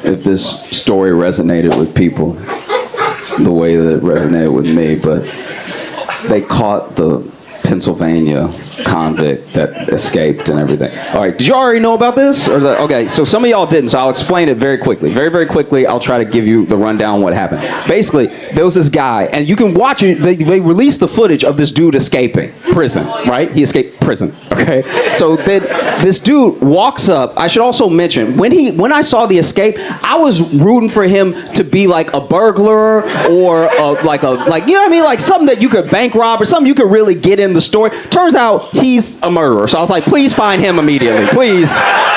if this story resonated with people the way that it resonated with me, but they caught the Pennsylvania convict that escaped and everything. All right, did you already know about this? Okay, so some of y'all didn't, so I'll explain it very quickly. Very, very quickly, I'll try to give you the rundown on what happened. Basically, there was this guy, and you can watch it, they released the footage of this dude escaping prison, right? He escaped prison, okay? So then this dude walks up. I should also mention, when I saw the escape, I was rooting for him to be like a burglar or like you know what I mean? Like something that you could bank rob or something you could really get in the story. Turns out he's a murderer. So I was like, please find him immediately. Please,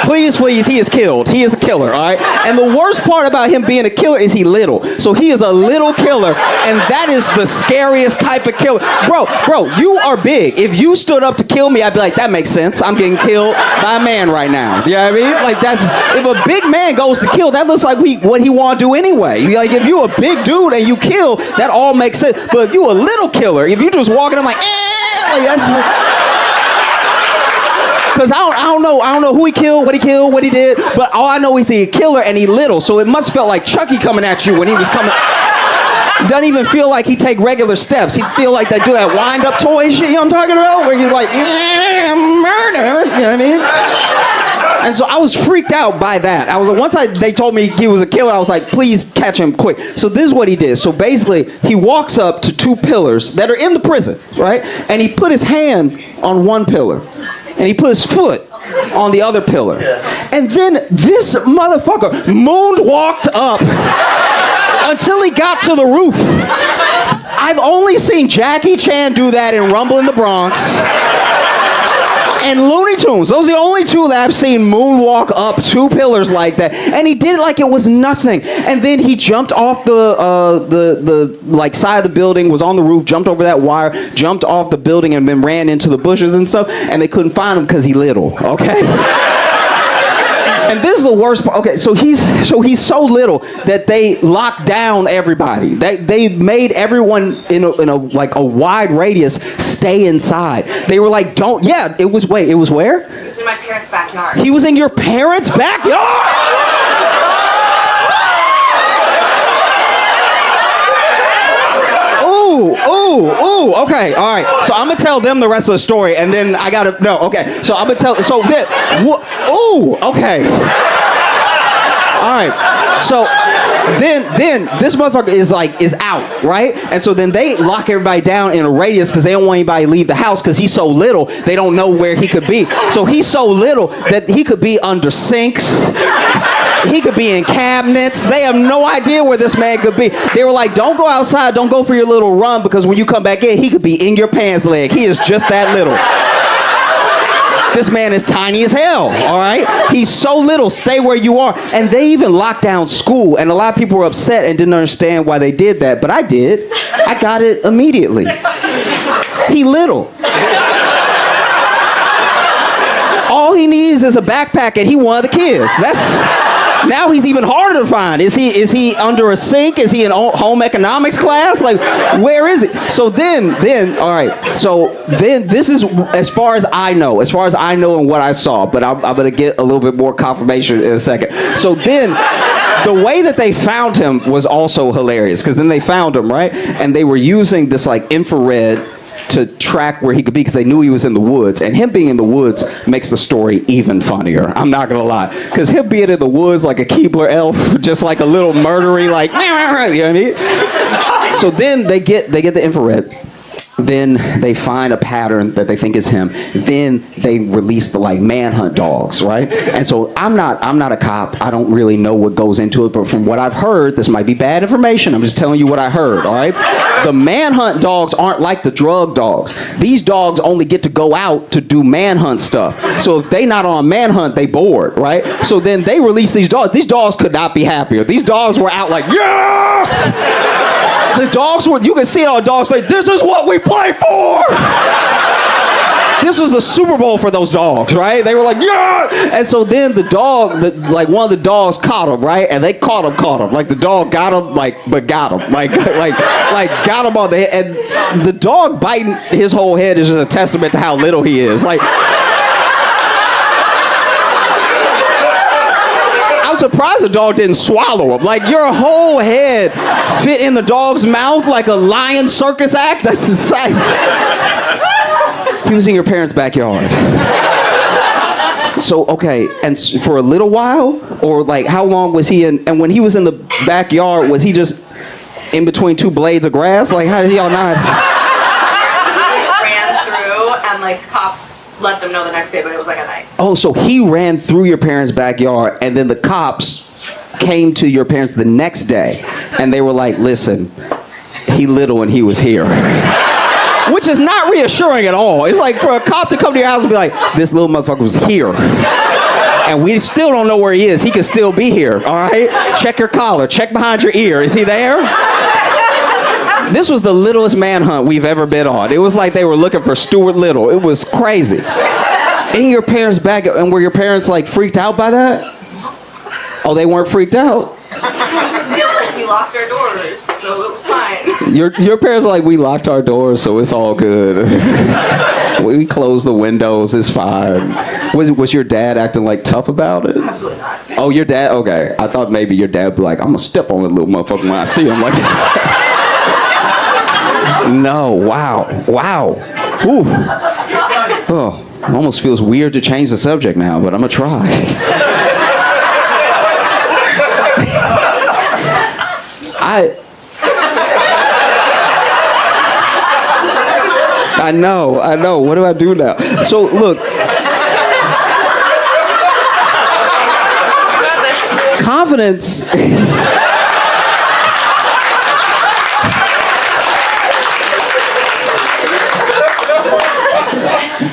please, please. He is killed. He is a killer, all right? And the worst part about him being a killer is he little. So he is a little killer, and that is the scariest type of killer. Bro, you are big. If you stood up to kill me, I'd be like, that makes sense. I'm getting killed by a man right now. You know what I mean? Like if a big man goes to kill, that looks like what he want to do anyway. Like if you a big dude and you kill, that all makes sense. But if you a little killer, if you just walking, I'm like that's... Because I don't know who he killed, what he did, but all I know is he a killer and he little, so it must felt like Chucky coming at you when he was coming. Doesn't even feel like he take regular steps. He feel like they do that wind-up toy shit, you know what I'm talking about? Where you're like, murder, you know what I mean? And so I was freaked out by that. I was like, they told me he was a killer, I was like, please catch him quick. So this is what he did. So basically, he walks up to two pillars that are in the prison, right? And he put his hand on one pillar. And he put his foot on the other pillar. And then this motherfucker moonwalked up until he got to the roof. I've only seen Jackie Chan do that in Rumble in the Bronx and Looney Tunes. Those are the only two that I've seen moonwalk up two pillars like that. And he did it like it was nothing. And then he jumped off the like side of the building, was on the roof, jumped over that wire, jumped off the building, and then ran into the bushes and stuff. And they couldn't find him because he little. Okay. And this is the worst part. Okay, so he's so little that they locked down everybody. They made everyone in a wide radius stay inside. They were like, don't. Yeah, it was where? It was in my parents' backyard. He was in your parents' backyard? Ooh, okay, all right. So I'm gonna tell them the rest of the story, and then I gotta, no, okay. So I'm gonna tell, so then, okay. All right, so then this motherfucker is out, right? And so then they lock everybody down in a radius because they don't want anybody to leave the house because he's so little, they don't know where he could be. So he's so little that he could be under sinks. He could be in cabinets. They have no idea where this man could be. They were like, don't go outside. Don't go for your little run because when you come back in, he could be in your pants leg. He is just that little. This man is tiny as hell, all right? He's so little. Stay where you are. And they even locked down school, and a lot of people were upset and didn't understand why they did that, but I did. I got it immediately. He little. All he needs is a backpack, and he one of the kids. Now he's even harder to find. Is he under a sink? Is he in home economics class? Like, where is it? So then, all right. So then this is as far as I know and what I saw, but I'm going to get a little bit more confirmation in a second. So then the way that they found him was also hilarious because then they found him, right? And they were using this like infrared to track where he could be because they knew he was in the woods, and him being in the woods makes the story even funnier. I'm not gonna lie, because him being in the woods like a Keebler elf, just like a little murdery, like you know what I mean. So then they get the infrared. Then they find a pattern that they think is him. Then they release the like manhunt dogs, right? And so I'm not a cop. I don't really know what goes into it, but from what I've heard, this might be bad information. I'm just telling you what I heard, all right? The manhunt dogs aren't like the drug dogs. These dogs only get to go out to do manhunt stuff. So if they not on manhunt, they bored, right? So then they release these dogs. These dogs could not be happier. These dogs were out like, yes! The dogs were, you can see it on dogs' face, this is what we play for! This was the Super Bowl for those dogs, right? They were like, yeah! And so then the dog, like one of the dogs caught him, right? And they caught him. Like the dog got him, but got him. Like got him on the head. And the dog biting his whole head is just a testament to how little he is. Like, I I'm surprised the dog didn't swallow him. Like, your whole head fit in the dog's mouth like a lion circus act? That's insane. He was in your parents' backyard. So, okay, and for a little while? Or, like, how long was he in? And when he was in the backyard, was he just in between two blades of grass? Like, how did y'all not? Ran through, and, like, cops let them know the next day, but it was like a night. Oh, so he ran through your parents' backyard, and then the cops came to your parents the next day, and they were like, listen, he little and he was here. Which is not reassuring at all. It's like for a cop to come to your house and be like, this little motherfucker was here. And we still don't know where he is. He could still be here, all right? Check your collar. Check behind your ear. Is he there? This was the littlest manhunt we've ever been on. It was like they were looking for Stuart Little. It was crazy. In your parents' back, and were your parents like freaked out by that? Oh, they weren't freaked out? We locked our doors, so it was fine. Your parents are like, we locked our doors, so it's all good. We closed the windows, it's fine. Was your dad acting like tough about it? Absolutely not. Oh, your dad? Okay. I thought maybe your dad would be like, I'm gonna step on that little motherfucker when I see him. Like, no, wow. Ooh. Oh, it almost feels weird to change the subject now, but I'm gonna try. I know. What do I do now? So, look. Confidence.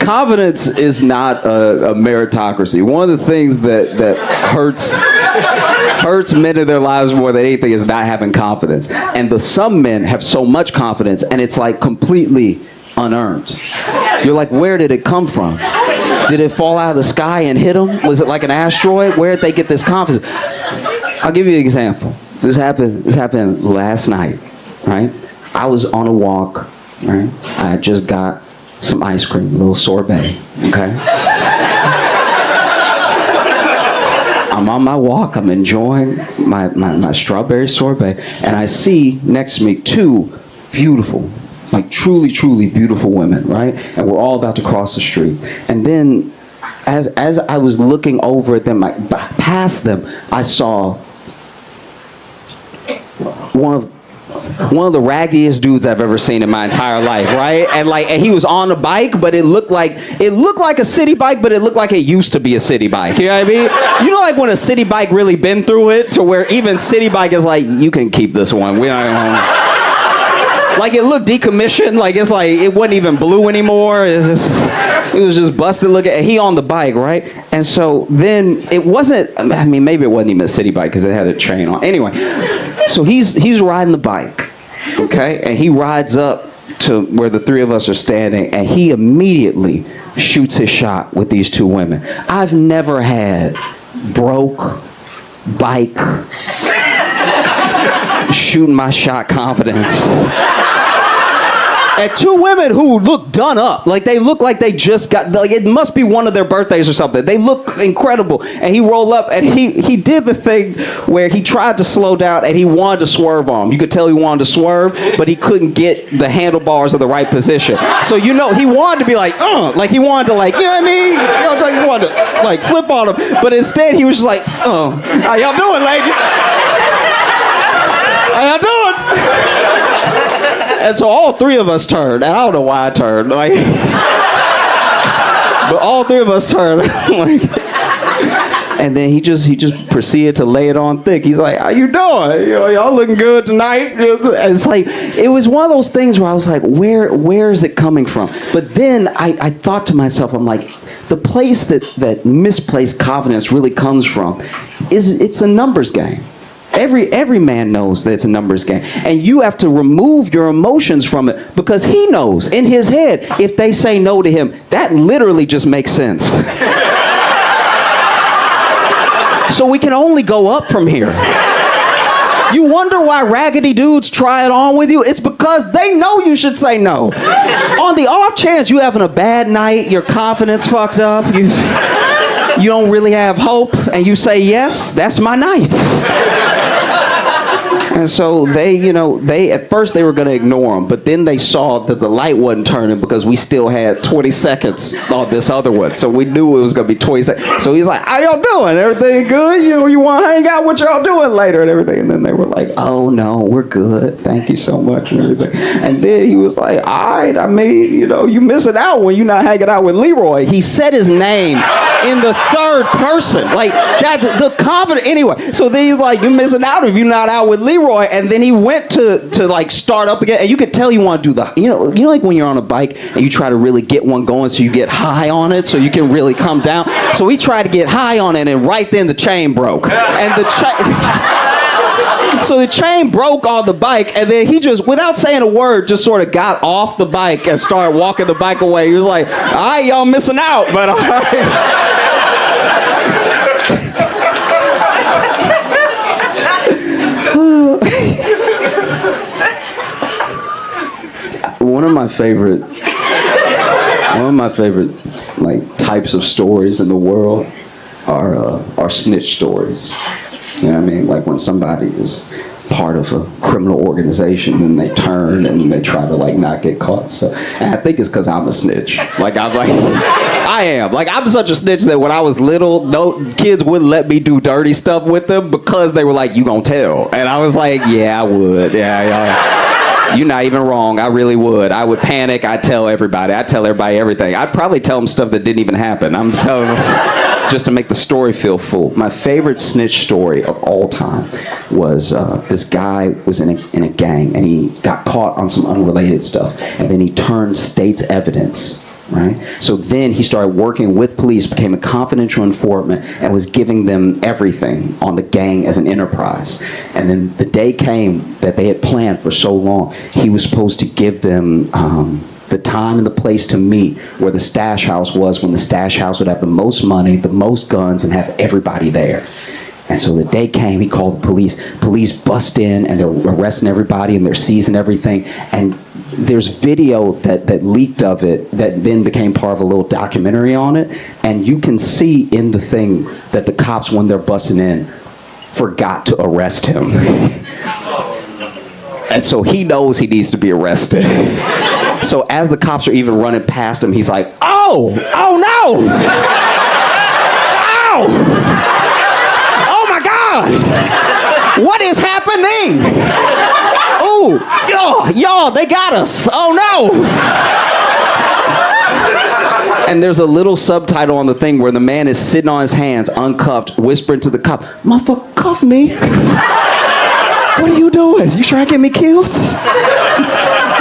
Confidence is not a meritocracy. One of the things that hurts men in their lives more than anything is not having confidence. And some men have so much confidence, and it's like completely unearned. You're like, where did it come from? Did it fall out of the sky and hit them? Was it like an asteroid? Where did they get this confidence? I'll give you an example. This happened last night, right? I was on a walk, right? I just got some ice cream, a little sorbet, okay? I'm on my walk, I'm enjoying my strawberry sorbet, and I see next to me two beautiful, like truly, truly beautiful women, right? And we're all about to cross the street. And then, as I was looking over at them, past them, I saw one of the raggiest dudes I've ever seen in my entire life, right? And he was on a bike, but it looked like a city bike, but it looked like it used to be a city bike. You know what I mean? You know, like when a city bike really been through it to where even city bike is like, you can keep this one. We don't. Like it looked decommissioned. Like it's like it wasn't even blue anymore. It was just busted looking. And he on the bike, right? And so then it wasn't. I mean, maybe it wasn't even a city bike because it had a chain on. Anyway, so he's riding the bike, okay, and he rides up to where the three of us are standing, and he immediately shoots his shot with these two women. I've never had broke bike shooting my shot confidence. And two women who look done up. Like they look like they just got, like it must be one of their birthdays or something. They look incredible. And he rolled up and he did the thing where he tried to slow down and he wanted to swerve on him. You could tell he wanted to swerve, but he couldn't get the handlebars of the right position. So you know, he wanted to be like he wanted to like, you know what I mean? He wanted to like flip on him. But instead he was just like, how y'all doing, ladies? How y'all doing? And so all three of us turned. I don't know why I turned. Like, but all three of us turned. Like, and then he just proceeded to lay it on thick. He's like, how you doing? Y'all looking good tonight? And it's like, it was one of those things where I was like, where is it coming from? But then I thought to myself, I'm like, the place that misplaced confidence really comes from is it's a numbers game. Every man knows that it's a numbers game. And you have to remove your emotions from it because he knows in his head, if they say no to him, that literally just makes sense. So we can only go up from here. You wonder why raggedy dudes try it on with you? It's because they know you should say no. On the off chance you having a bad night, your confidence fucked up, you don't really have hope, and you say yes, that's my night. And so they at first they were going to ignore him, but then they saw that the light wasn't turning because we still had 20 seconds on this other one. So we knew it was going to be 20 seconds. So he's like, how y'all doing? Everything good? You want to hang out? What y'all doing later and everything? And then they were like, oh, no, we're good. Thank you so much and everything. And then he was like, all right, I mean, you missing out when you're not hanging out with Leroy. He said his name in the third person. Like, that's the confidence. Anyway, so then he's like, you're missing out if you're not out with Leroy. And then he went to like start up again, and you could tell you want to do the like when you're on a bike and you try to really get one going so you get high on it so you can really come down. So he tried to get high on it, and right then the chain broke, and so the chain broke on the bike, and then he just, without saying a word, just sort of got off the bike and started walking the bike away. He was like, all right, y'all missing out, but all right. One of my favorite like types of stories in the world are snitch stories. You know what I mean? Like when somebody is part of a criminal organization and they turn and they try to like not get caught. So, and I think it's because I'm a snitch. I am. Like, I'm such a snitch that when I was little, no kids wouldn't let me do dirty stuff with them because they were like, you gonna tell. And I was like, yeah, I would. Yeah. You're not even wrong. I really would. I would panic. I'd tell everybody. I'd tell everybody everything. I'd probably tell them stuff that didn't even happen. I'm telling them just to make the story feel full. My favorite snitch story of all time was this guy was in a gang, and he got caught on some unrelated stuff, and then he turned state's evidence. Right? So then he started working with police, became a confidential informant, and was giving them everything on the gang as an enterprise. And then the day came that they had planned for so long. He was supposed to give them the time and the place to meet where the stash house was, when the stash house would have the most money, the most guns, and have everybody there. And so the day came, he called the police. Police bust in, and they're arresting everybody, and they're seizing everything. And there's video that leaked of it that then became part of a little documentary on it. And you can see in the thing that the cops, when they're busting in, forgot to arrest him. And so he knows he needs to be arrested. So as the cops are even running past him, he's like, oh no! Ow! Oh my God! What is happening? Oh, y'all, they got us. Oh no! And there's a little subtitle on the thing where the man is sitting on his hands, uncuffed, whispering to the cop, motherfucker, cuff me. What are you doing? You trying to get me killed?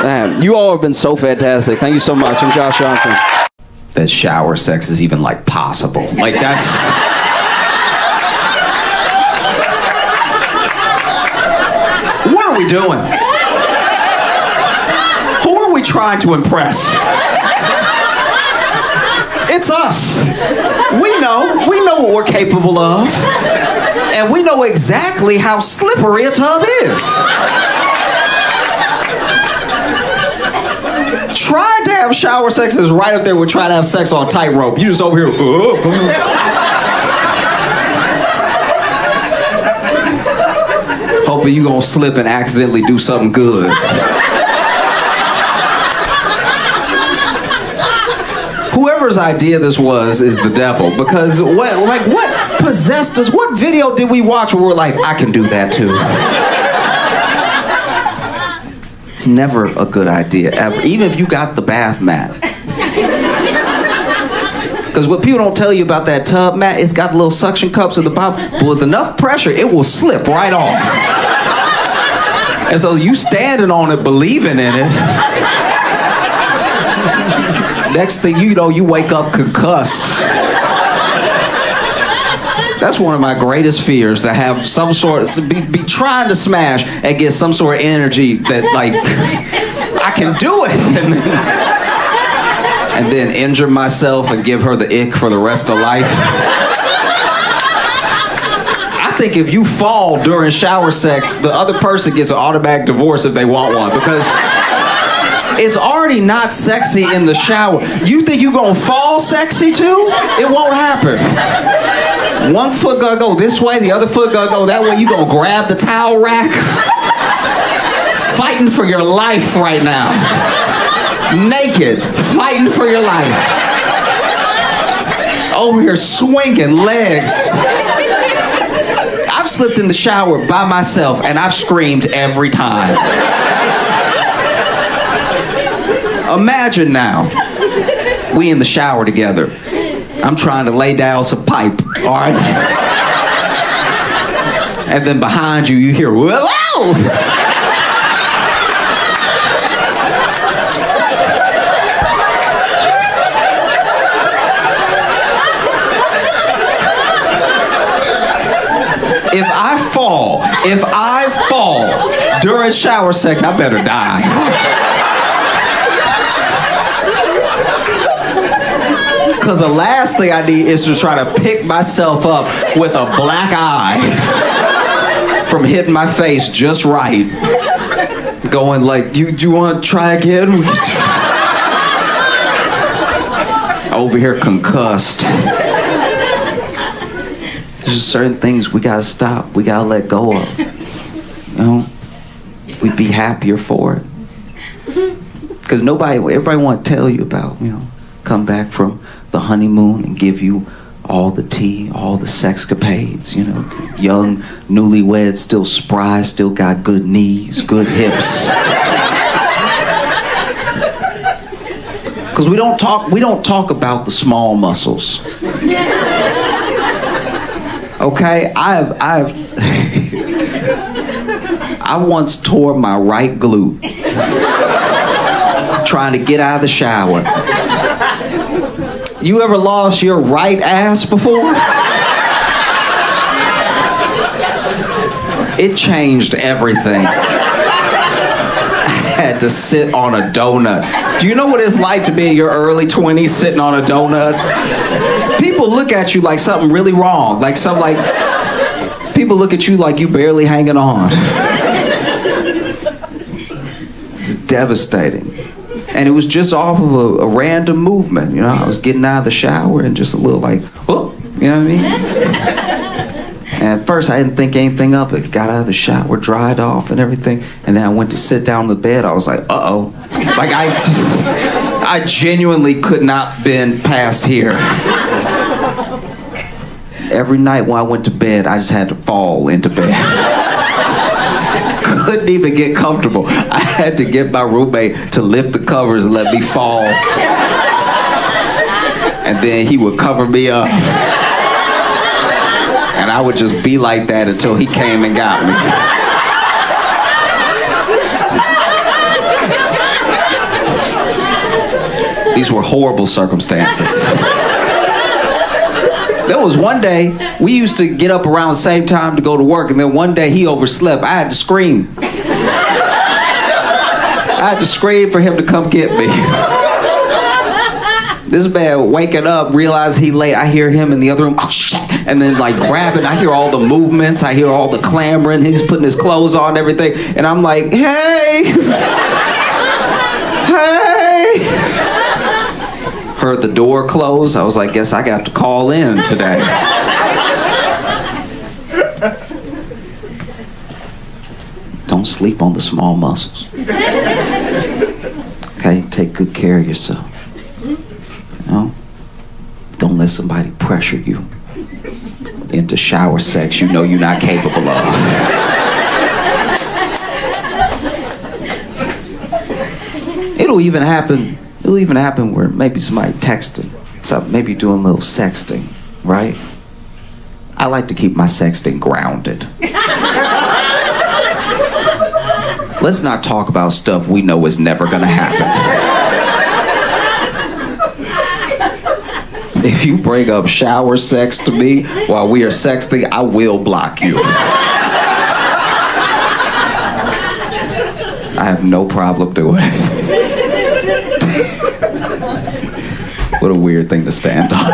Man, you all have been so fantastic. Thank you so much. I'm Josh Johnson. That shower sex is even like possible. Like that's... What are we doing? Who are we trying to impress? It's us. We know what we're capable of. And we know exactly how slippery a tub is. Trying to have shower sex is right up there with trying to have sex on tightrope. You just over here. Hoping you gonna slip and accidentally do something good. Whoever's idea this was is the devil, because what possessed us? What video did we watch where we're like, I can do that too? It's never a good idea, ever, even if you got the bath mat. Because what people don't tell you about that tub mat, it's got little suction cups at the bottom, but with enough pressure, it will slip right off. And so you standing on it, believing in it. Next thing you know, you wake up concussed. That's one of my greatest fears, to have some sort of, be trying to smash and get some sort of energy that like, I can do it. And then injure myself and give her the ick for the rest of life. I think if you fall during shower sex, the other person gets an automatic divorce if they want one, because It's already not sexy in the shower. You think you're gonna fall sexy too? It won't happen. One foot gonna go this way, the other foot gonna go that way. You gonna grab the towel rack. Fighting for your life right now. Naked, fighting for your life. Over here swinging legs. I've slipped in the shower by myself and I've screamed every time. Imagine now, we in the shower together. I'm trying to lay down some pipe, all right? And then behind you, you hear, whoa! If I fall during shower sex, I better die. Because the last thing I need is to try to pick myself up with a black eye from hitting my face just right. Going like, do you want to try again? Over here concussed. There's certain things we gotta stop, we gotta let go of. You know? We'd be happier for it. Because everybody want to tell you about, come back from the honeymoon and give you all the tea, all the sexcapades, young, newlyweds, still spry, still got good knees, good hips. Because we don't talk about the small muscles. Okay, I once tore my right glute trying to get out of the shower. You ever lost your right ass before? It changed everything. I had to sit on a donut. Do you know what it's like to be in your early 20s sitting on a donut? People look at you like something really wrong. People look at you like you barely hanging on. It's devastating. And it was just off of a random movement. I was getting out of the shower and just a little oh, you know what I mean? And at first I didn't think anything of it. Got out of the shower, dried off and everything. And then I went to sit down on the bed. I was like, uh-oh. I genuinely could not been past here. Every night when I went to bed, I just had to fall into bed. Couldn't even get comfortable. I had to get my roommate to lift the covers and let me fall. And then he would cover me up. And I would just be like that until he came and got me. These were horrible circumstances. There was one day, we used to get up around the same time to go to work, and then one day he overslept. I had to scream. I had to scream for him to come get me. This man waking up, realize he late. I hear him in the other room, oh shit, and then grabbing. I hear all the movements, I hear all the clamoring. He's putting his clothes on and everything, and I'm like, hey, hey. Heard the door close. I was like, guess I got to call in today. Don't sleep on the small muscles. Okay, take good care of yourself. Don't let somebody pressure you into shower sex you're not capable of. It'll even happen where maybe somebody texting, maybe doing a little sexting, right? I like to keep my sexting grounded. Let's not talk about stuff we know is never gonna happen. If you bring up shower sex to me while we are sexting, I will block you. I have no problem doing it. What a weird thing to stand on.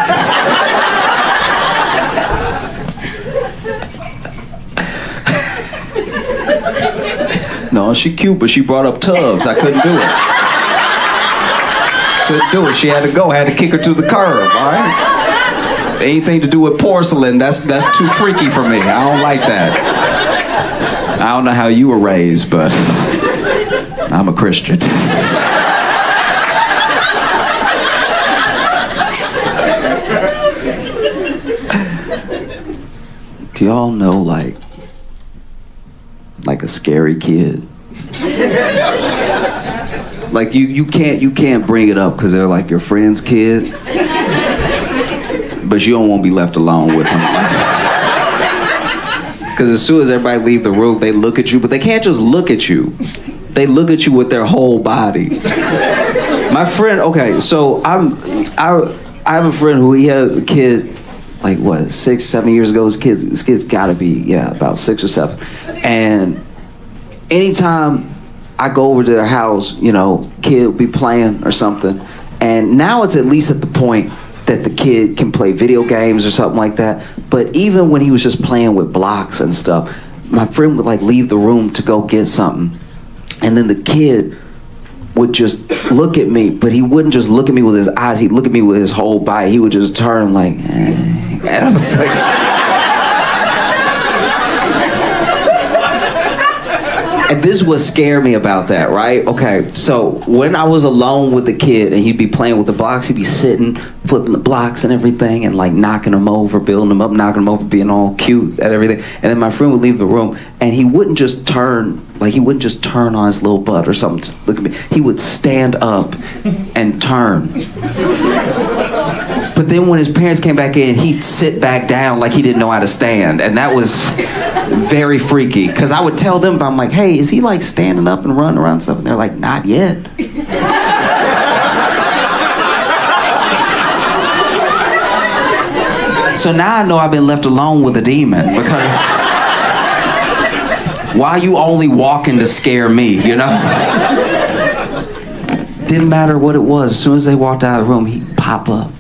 No, she cute, but she brought up tubs. I couldn't do it. Couldn't do it. She had to go. Had to kick her to the curb. All right. Anything to do with porcelain, that's too freaky for me. I don't like that. I don't know how you were raised, but I'm a Christian. Do y'all know like a scary kid? Like you can't bring it up because they're like your friend's kid, but you don't want to be left alone with them. Because as soon as everybody leave the room, they look at you, but they can't just look at you. They look at you with their whole body. My friend, okay, so I have a friend who he had a kid, like what, 6, 7 years ago. This kid's gotta be, about 6 or 7. And anytime I go over to their house, kid will be playing or something. And now it's at least at the point that the kid can play video games or something like that. But even when he was just playing with blocks and stuff, my friend would like leave the room to go get something. And then the kid would just look at me, but he wouldn't just look at me with his eyes, he'd look at me with his whole body. He would just turn like, eh. And I was like... And this is what scared me about that, right? Okay, so when I was alone with the kid and he'd be playing with the blocks, he'd be sitting, flipping the blocks and everything and like knocking them over, building them up, knocking them over, being all cute at everything. And then my friend would leave the room and he wouldn't just turn on his little butt or something to look at me. He would stand up and turn. But then when his parents came back in, he'd sit back down like he didn't know how to stand. And that was very freaky. Because I would tell them, I'm like, hey, is he like standing up and running around and stuff? And they're like, not yet. So now I know I've been left alone with a demon. Because why are you only walking to scare me, Didn't matter what it was. As soon as they walked out of the room, he'd pop up.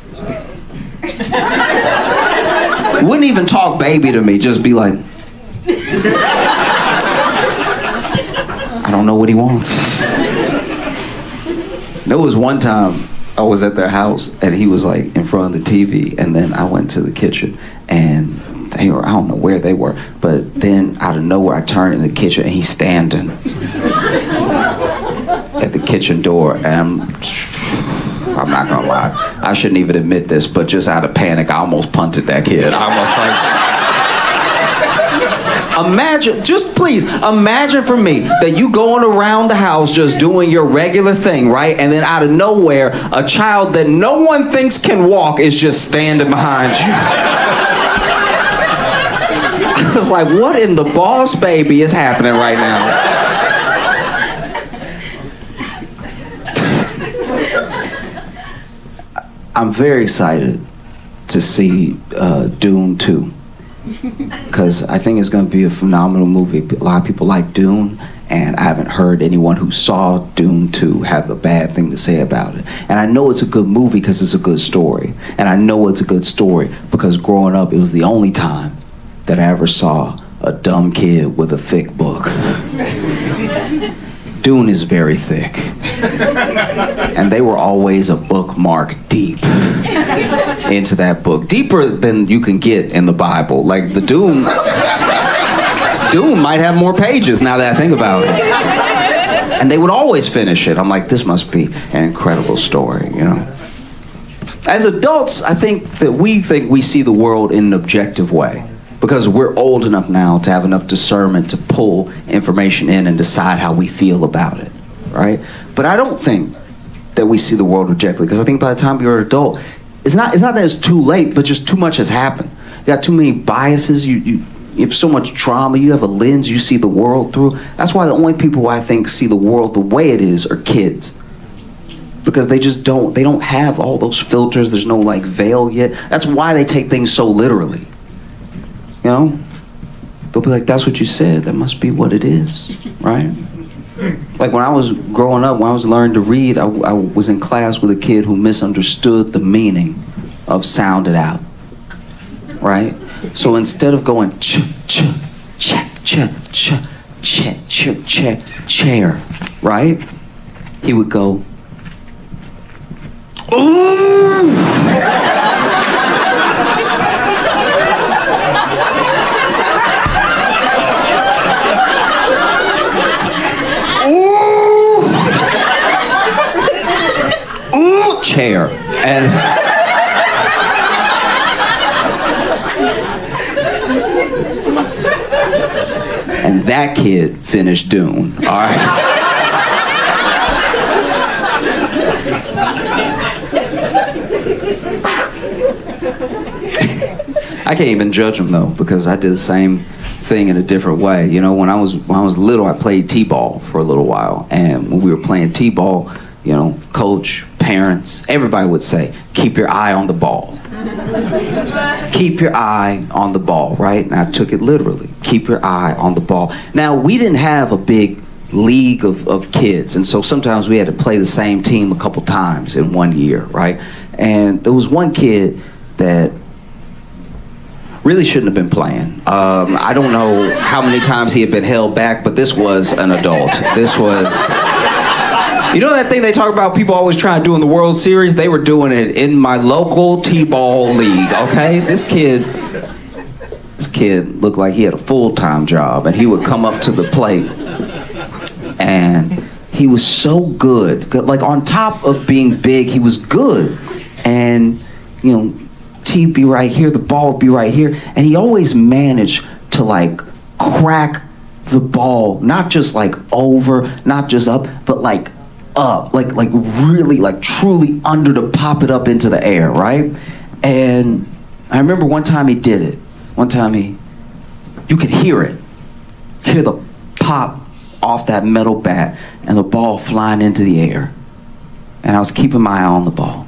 Wouldn't even talk baby to me, just be like, I don't know what he wants. There was one time I was at their house and he was like in front of the TV, and then I went to the kitchen and they were, I don't know where they were, but then out of nowhere I turned in the kitchen and he's standing at the kitchen door, and I'm not gonna lie, I shouldn't even admit this, but just out of panic, I almost punted that kid. I was like, imagine, just please, imagine for me that you going around the house just doing your regular thing, right? And then out of nowhere, a child that no one thinks can walk is just standing behind you. I was like, what in the boss baby is happening right now? I'm very excited to see Dune 2, because I think it's going to be a phenomenal movie. A lot of people like Dune, and I haven't heard anyone who saw Dune 2 have a bad thing to say about it. And I know it's a good movie because it's a good story. And I know it's a good story because growing up, it was the only time that I ever saw a dumb kid with a thick book. Dune is very thick. And they were always a bookmark deep into that book. Deeper than you can get in the Bible. Like the Dune might have more pages now that I think about it. And they would always finish it. I'm like, this must be an incredible story, As adults, I think that we see the world in an objective way, because we're old enough now to have enough discernment to pull information in and decide how we feel about it, right? But I don't think that we see the world objectively, because I think by the time you're an adult, it's not that it's too late, but just too much has happened. You got too many biases, you have so much trauma, you have a lens you see the world through. That's why the only people who I think see the world the way it is are kids. Because they don't have all those filters, there's no like veil yet. That's why they take things so literally. They'll be like, that's what you said, that must be what it is, right? Like when I was growing up, when I was learning to read, I was in class with a kid who misunderstood the meaning of sound it out, right? So instead of going ch, ch, ch, ch, ch, ch, ch, ch, chair, right? He would go Ooh. Ooh, chair. And that kid finished Dune. All right. I can't even judge him though, because I did the same thing in a different way. You know, when I was little, I played t-ball for a little while, and when we were playing t-ball, you know, coach, parents, everybody would say, "Keep your eye on the ball." Keep your eye on the ball, right? And I took it literally. Keep your eye on the ball. Now, we didn't have a big league of kids, and so sometimes we had to play the same team a couple times in one year, right? And there was one kid that really shouldn't have been playing. I don't know how many times he had been held back, but this was an adult. This was... You know that thing they talk about people always trying to do in the World Series? They were doing it in my local t-ball league, okay? This kid looked like he had a full-time job, and he would come up to the plate, and he was so good. Like, on top of being big, he was good. And, you know, T'd be right here, the ball would be right here, and he always managed to, like, crack the ball, not just, like, over, not just up, but, like, up, like really, like truly under to pop it up into the air, right? And I remember one time he did it. One time you could hear it. Hear the pop off that metal bat and the ball flying into the air. And I was keeping my eye on the ball.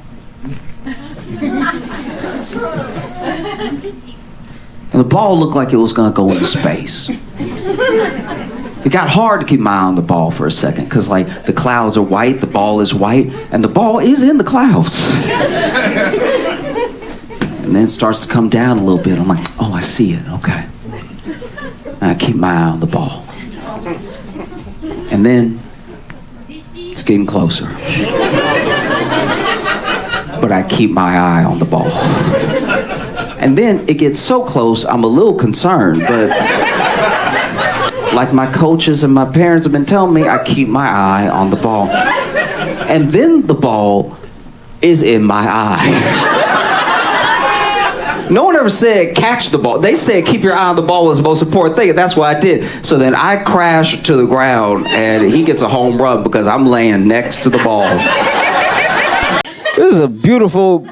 And the ball looked like it was gonna go into space. It got hard to keep my eye on the ball for a second, because like the clouds are white, the ball is white, and the ball is in the clouds. And then it starts to come down a little bit. I'm like, oh, I see it, okay. And I keep my eye on the ball. And then it's getting closer. But I keep my eye on the ball. And then it gets so close, I'm a little concerned, but like my coaches and my parents have been telling me, I keep my eye on the ball. And then the ball is in my eye. No one ever said catch the ball. They said keep your eye on the ball was the most important thing, and that's what I did. So then I crash to the ground, and he gets a home run because I'm laying next to the ball. This is a beautiful,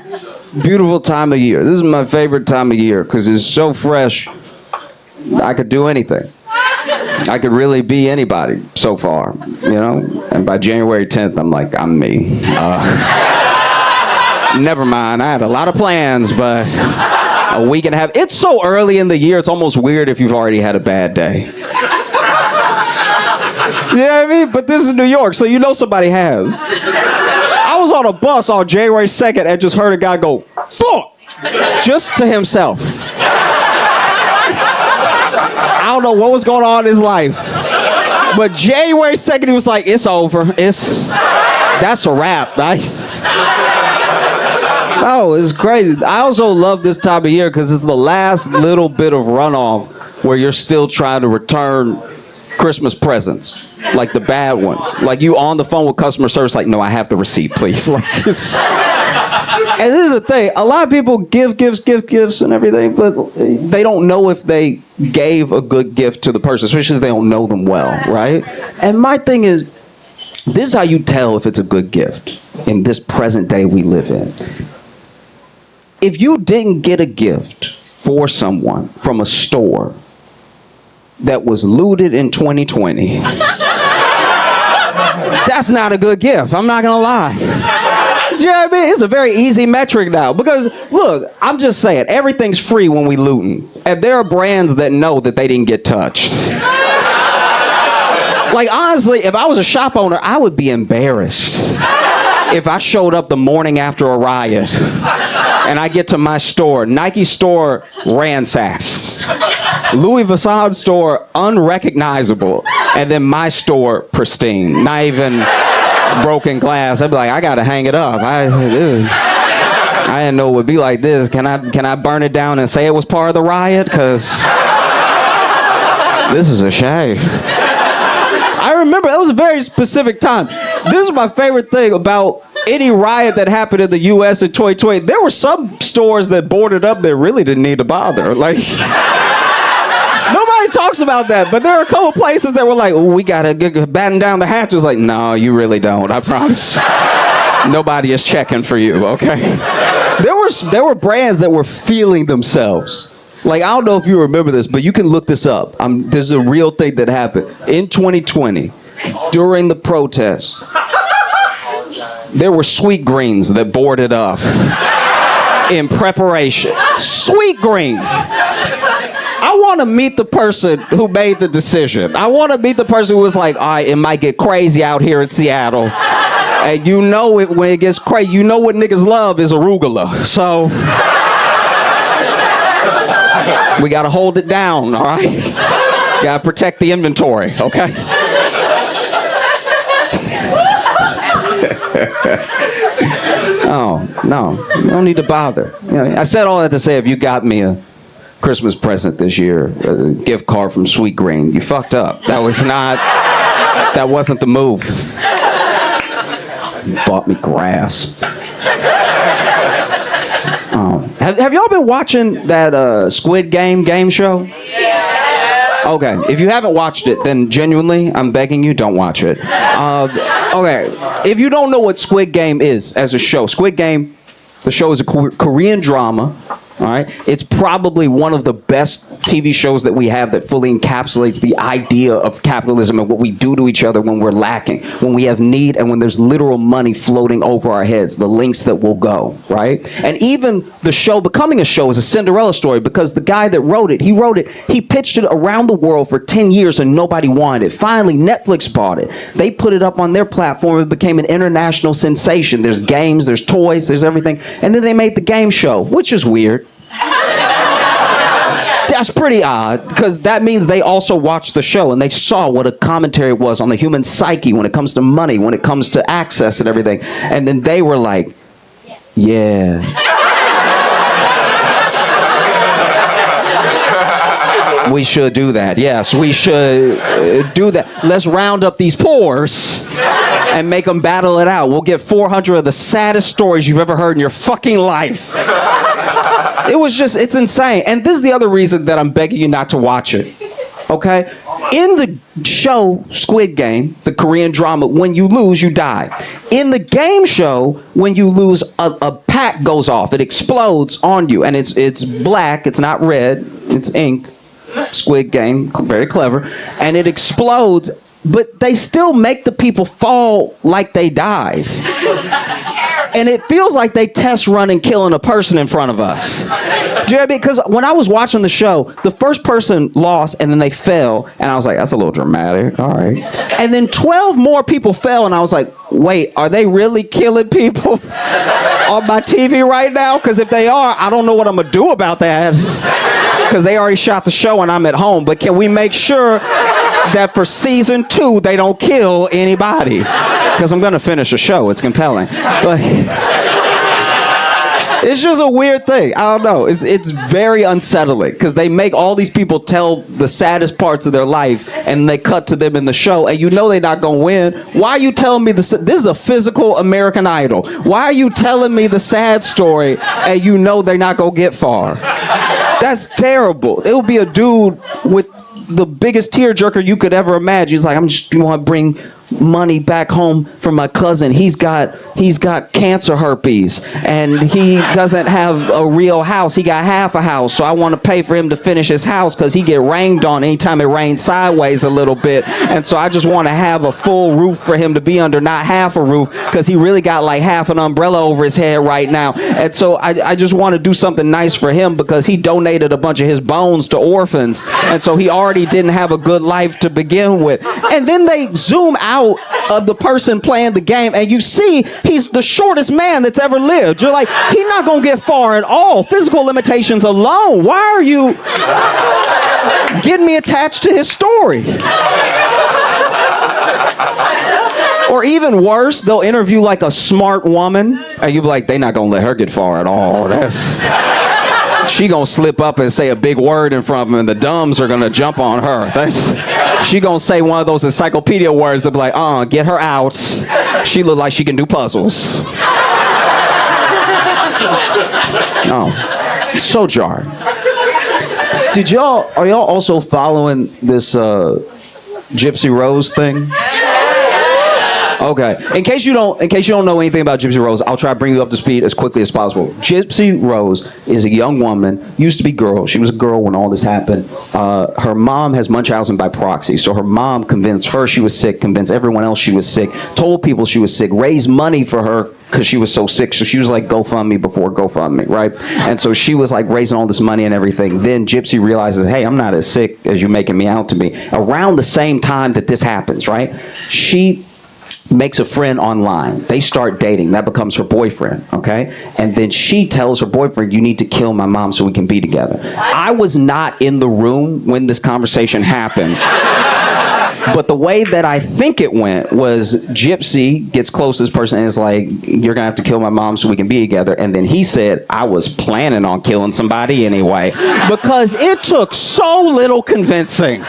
beautiful time of year. This is my favorite time of year because it's so fresh. I could do anything. I could really be anybody so far, you know? And by January 10th, I'm like, I'm me. Never mind, I had a lot of plans, but a week and a half. It's so early in the year, it's almost weird if you've already had a bad day. You know what I mean? But this is New York, so you know somebody has. I was on a bus on January 2nd and just heard a guy go, fuck, just to himself. I don't know what was going on in his life. But January 2nd, he was like, it's over. That's a wrap. Oh, it's crazy. I also love this time of year because it's the last little bit of runoff where you're still trying to return Christmas presents, like the bad ones. Like you on the phone with customer service, like, no, I have the receipt, please. Like it's... And this is the thing, a lot of people give gifts and everything, but they don't know if they gave a good gift to the person, especially if they don't know them well, right? And my thing is, this is how you tell if it's a good gift in this present day we live in. If you didn't get a gift for someone from a store that was looted in 2020, that's not a good gift, I'm not gonna lie. Do you know what I mean? It's a very easy metric now because, look, I'm just saying, everything's free when we looting. And there are brands that know that they didn't get touched. Like, honestly, if I was a shop owner, I would be embarrassed if I showed up the morning after a riot and I get to my store, Nike store ransacked, Louis Vuitton store unrecognizable, and then my store pristine. Not even broken glass. I'd be like, I gotta hang it up. I didn't know it would be like this. Can I burn it down and say it was part of the riot? Cause this is a shame. I remember that was a very specific time. This is my favorite thing about any riot that happened in the U.S. in 2020. There were some stores that boarded up that really didn't need to bother. Like, nobody talks about that, but there are a couple places that were like, oh, we gotta batten down the hatches. Like, no, you really don't. I promise. Nobody is checking for you. Okay. There were brands that were feeling themselves. Like, I don't know if you remember this, but you can look this up. This is a real thing that happened in 2020 during the protests. There were Sweet Greens that boarded up in preparation. Sweet Green. I want to meet the person who made the decision. I want to meet the person who was like, all right, it might get crazy out here in Seattle. And you know it when it gets crazy. You know what niggas love is arugula. So we got to hold it down, all right? Got to protect the inventory, okay? Oh, no, you don't need to bother. You know, I said all that to say if you got me a Christmas present this year, a gift card from Sweet Green, you fucked up. That wasn't the move. You bought me grass. Oh. Have y'all been watching that Squid Game show? Yeah. Okay, if you haven't watched it, then genuinely, I'm begging you, don't watch it. Okay, if you don't know what Squid Game is as a show, Squid Game, the show is a Korean drama. All right, it's probably one of the best TV shows that we have that fully encapsulates the idea of capitalism and what we do to each other when we're lacking, when we have need, and when there's literal money floating over our heads, the links that will go, right? And even the show becoming a show is a Cinderella story because the guy that wrote it, he pitched it around the world for 10 years and nobody wanted it. Finally, Netflix bought it. They put it up on their platform. It became an international sensation. There's games, there's toys, there's everything. And then they made the game show, which is weird. That's pretty odd, because that means they also watched the show and they saw what a commentary was on the human psyche when it comes to money, when it comes to access and everything. And then they were like, yeah. We should do that. Yes, we should do that. Let's round up these pores and make them battle it out. We'll get 400 of the saddest stories you've ever heard in your fucking life. It's insane. And this is the other reason that I'm begging you not to watch it. Okay? In the show Squid Game, the Korean drama, when you lose, you die. In the game show, when you lose, a pack goes off. It explodes on you. And it's black. It's not red. It's ink. Squid Game. Very clever. And it explodes. But they still make the people fall like they died. And it feels like they test running killing a person in front of us. Do you know what I mean? Because when I was watching the show, the first person lost and then they fell. And I was like, that's a little dramatic. All right. And then 12 more people fell. And I was like, wait, are they really killing people on my TV right now? Because if they are, I don't know what I'm going to do about that. Because they already shot the show and I'm at home. But can we make sure that for season 2, they don't kill anybody? Because I'm going to finish the show. It's compelling. But it's just a weird thing. I don't know. It's very unsettling because they make all these people tell the saddest parts of their life and they cut to them in the show and you know they're not going to win. Why are you telling me this is a physical American Idol? Why are you telling me the sad story and you know they're not going to get far? That's terrible. It would be a dude with the biggest tearjerker you could ever imagine. He's like, I'm just want to bring money back home for my cousin. He's got cancer herpes and he doesn't have a real house. He got half a house, so I want to pay for him to finish his house because he get rained on anytime it rains sideways a little bit, and so I just want to have a full roof for him to be under, not half a roof, because he really got like half an umbrella over his head right now. And so I just want to do something nice for him because he donated a bunch of his bones to orphans, and so he already didn't have a good life to begin with. And then they zoom out of the person playing the game and you see he's the shortest man that's ever lived. You're like, he's not gonna get far at all. Physical limitations alone. Why are you getting me attached to his story? Or even worse, they'll interview like a smart woman, and you'll be like, they not gonna let her get far at all. She gonna slip up and say a big word in front of them, and the dumbs are gonna jump on her. She gonna say one of those encyclopedia words that be like, get her out. She look like she can do puzzles. No, so jarred. Are y'all also following this Gypsy Rose thing? Okay. In case you don't know anything about Gypsy Rose, I'll try to bring you up to speed as quickly as possible. Gypsy Rose is a young woman, used to be girl. She was a girl when all this happened. Her mom has Munchausen by proxy, so her mom convinced her she was sick, convinced everyone else she was sick, told people she was sick, raised money for her because she was so sick. So she was like GoFundMe before GoFundMe, right? And so she was like raising all this money and everything. Then Gypsy realizes, hey, I'm not as sick as you're making me out to be. Around the same time that this happens, right? She makes a friend online. They start dating. That becomes her boyfriend, okay? And then she tells her boyfriend, you need to kill my mom so we can be together. I was not in the room when this conversation happened. But the way that I think it went was Gypsy gets close to this person and is like, you're gonna have to kill my mom so we can be together. And then he said, I was planning on killing somebody anyway, because it took so little convincing.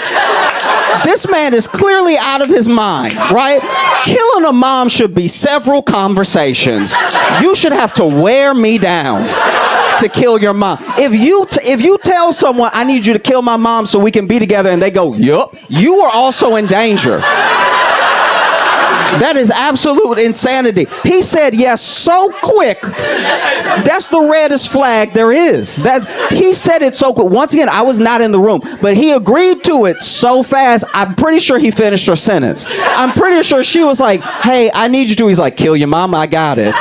This man is clearly out of his mind, right? Killing a mom should be several conversations. You should have to wear me down to kill your mom. If you tell someone, I need you to kill my mom so we can be together, and they go, yup, you are also in danger. That is absolute insanity. He said yes so quick. That's the reddest flag there is. He said it so quick. Once again, I was not in the room, but he agreed to it so fast. I'm pretty sure he finished her sentence. I'm pretty sure she was like, hey, I need you to. He's like, kill your mama, I got it.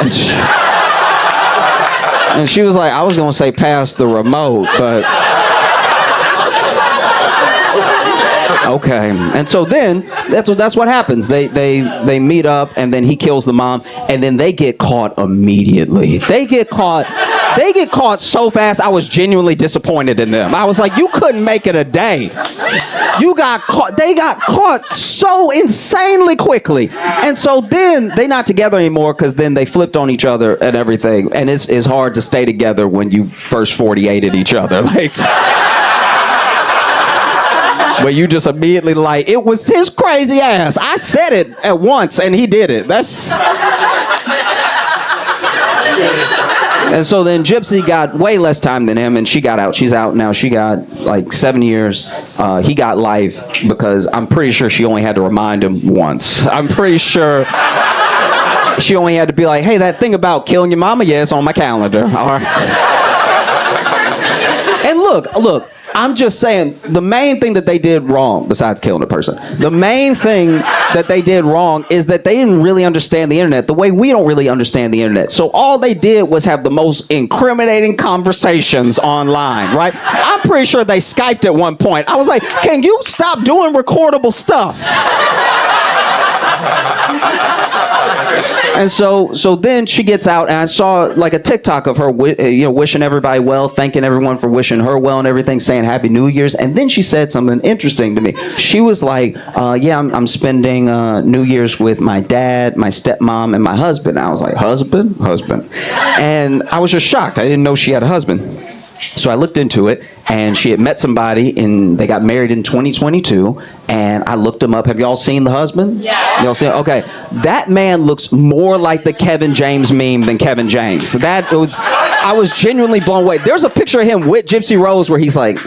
And she was like, I was going to say pass the remote, but okay. And so then that's what happens. They meet up, and then he kills the mom, and then they get caught immediately. They get caught so fast. I was genuinely disappointed in them. I was like, you couldn't make it a day. You got caught. They got caught so insanely quickly. And so then they're not together anymore, because then they flipped on each other and everything. And it's hard to stay together when you first 48'd each other. Like, where you just immediately like, it was his crazy ass. I said it at once and he did it. And so then Gypsy got way less time than him, and she got out. She's out now. She got like 7 years. He got life, because I'm pretty sure she only had to remind him once. I'm pretty sure she only had to be like, hey, that thing about killing your mama, yeah, it's on my calendar. All right. And look, I'm just saying, the main thing that they did wrong, besides killing a person, the main thing that they did wrong is that they didn't really understand the internet the way we don't really understand the internet. So all they did was have the most incriminating conversations online, right? I'm pretty sure they Skyped at one point. I was like, can you stop doing recordable stuff? And so then she gets out, and I saw like a TikTok of her, wishing everybody well, thanking everyone for wishing her well and everything, saying Happy New Year's. And then she said something interesting to me. She was like, I'm spending New Year's with my dad, my stepmom, and my husband. I was like, husband? And I was just shocked. I didn't know she had a husband. So I looked into it, and she had met somebody, and they got married in 2022, and I looked him up. Have y'all seen the husband? Yeah. Y'all seen it? Okay. That man looks more like the Kevin James meme than Kevin James. I was genuinely blown away. There's a picture of him with Gypsy Rose where he's like,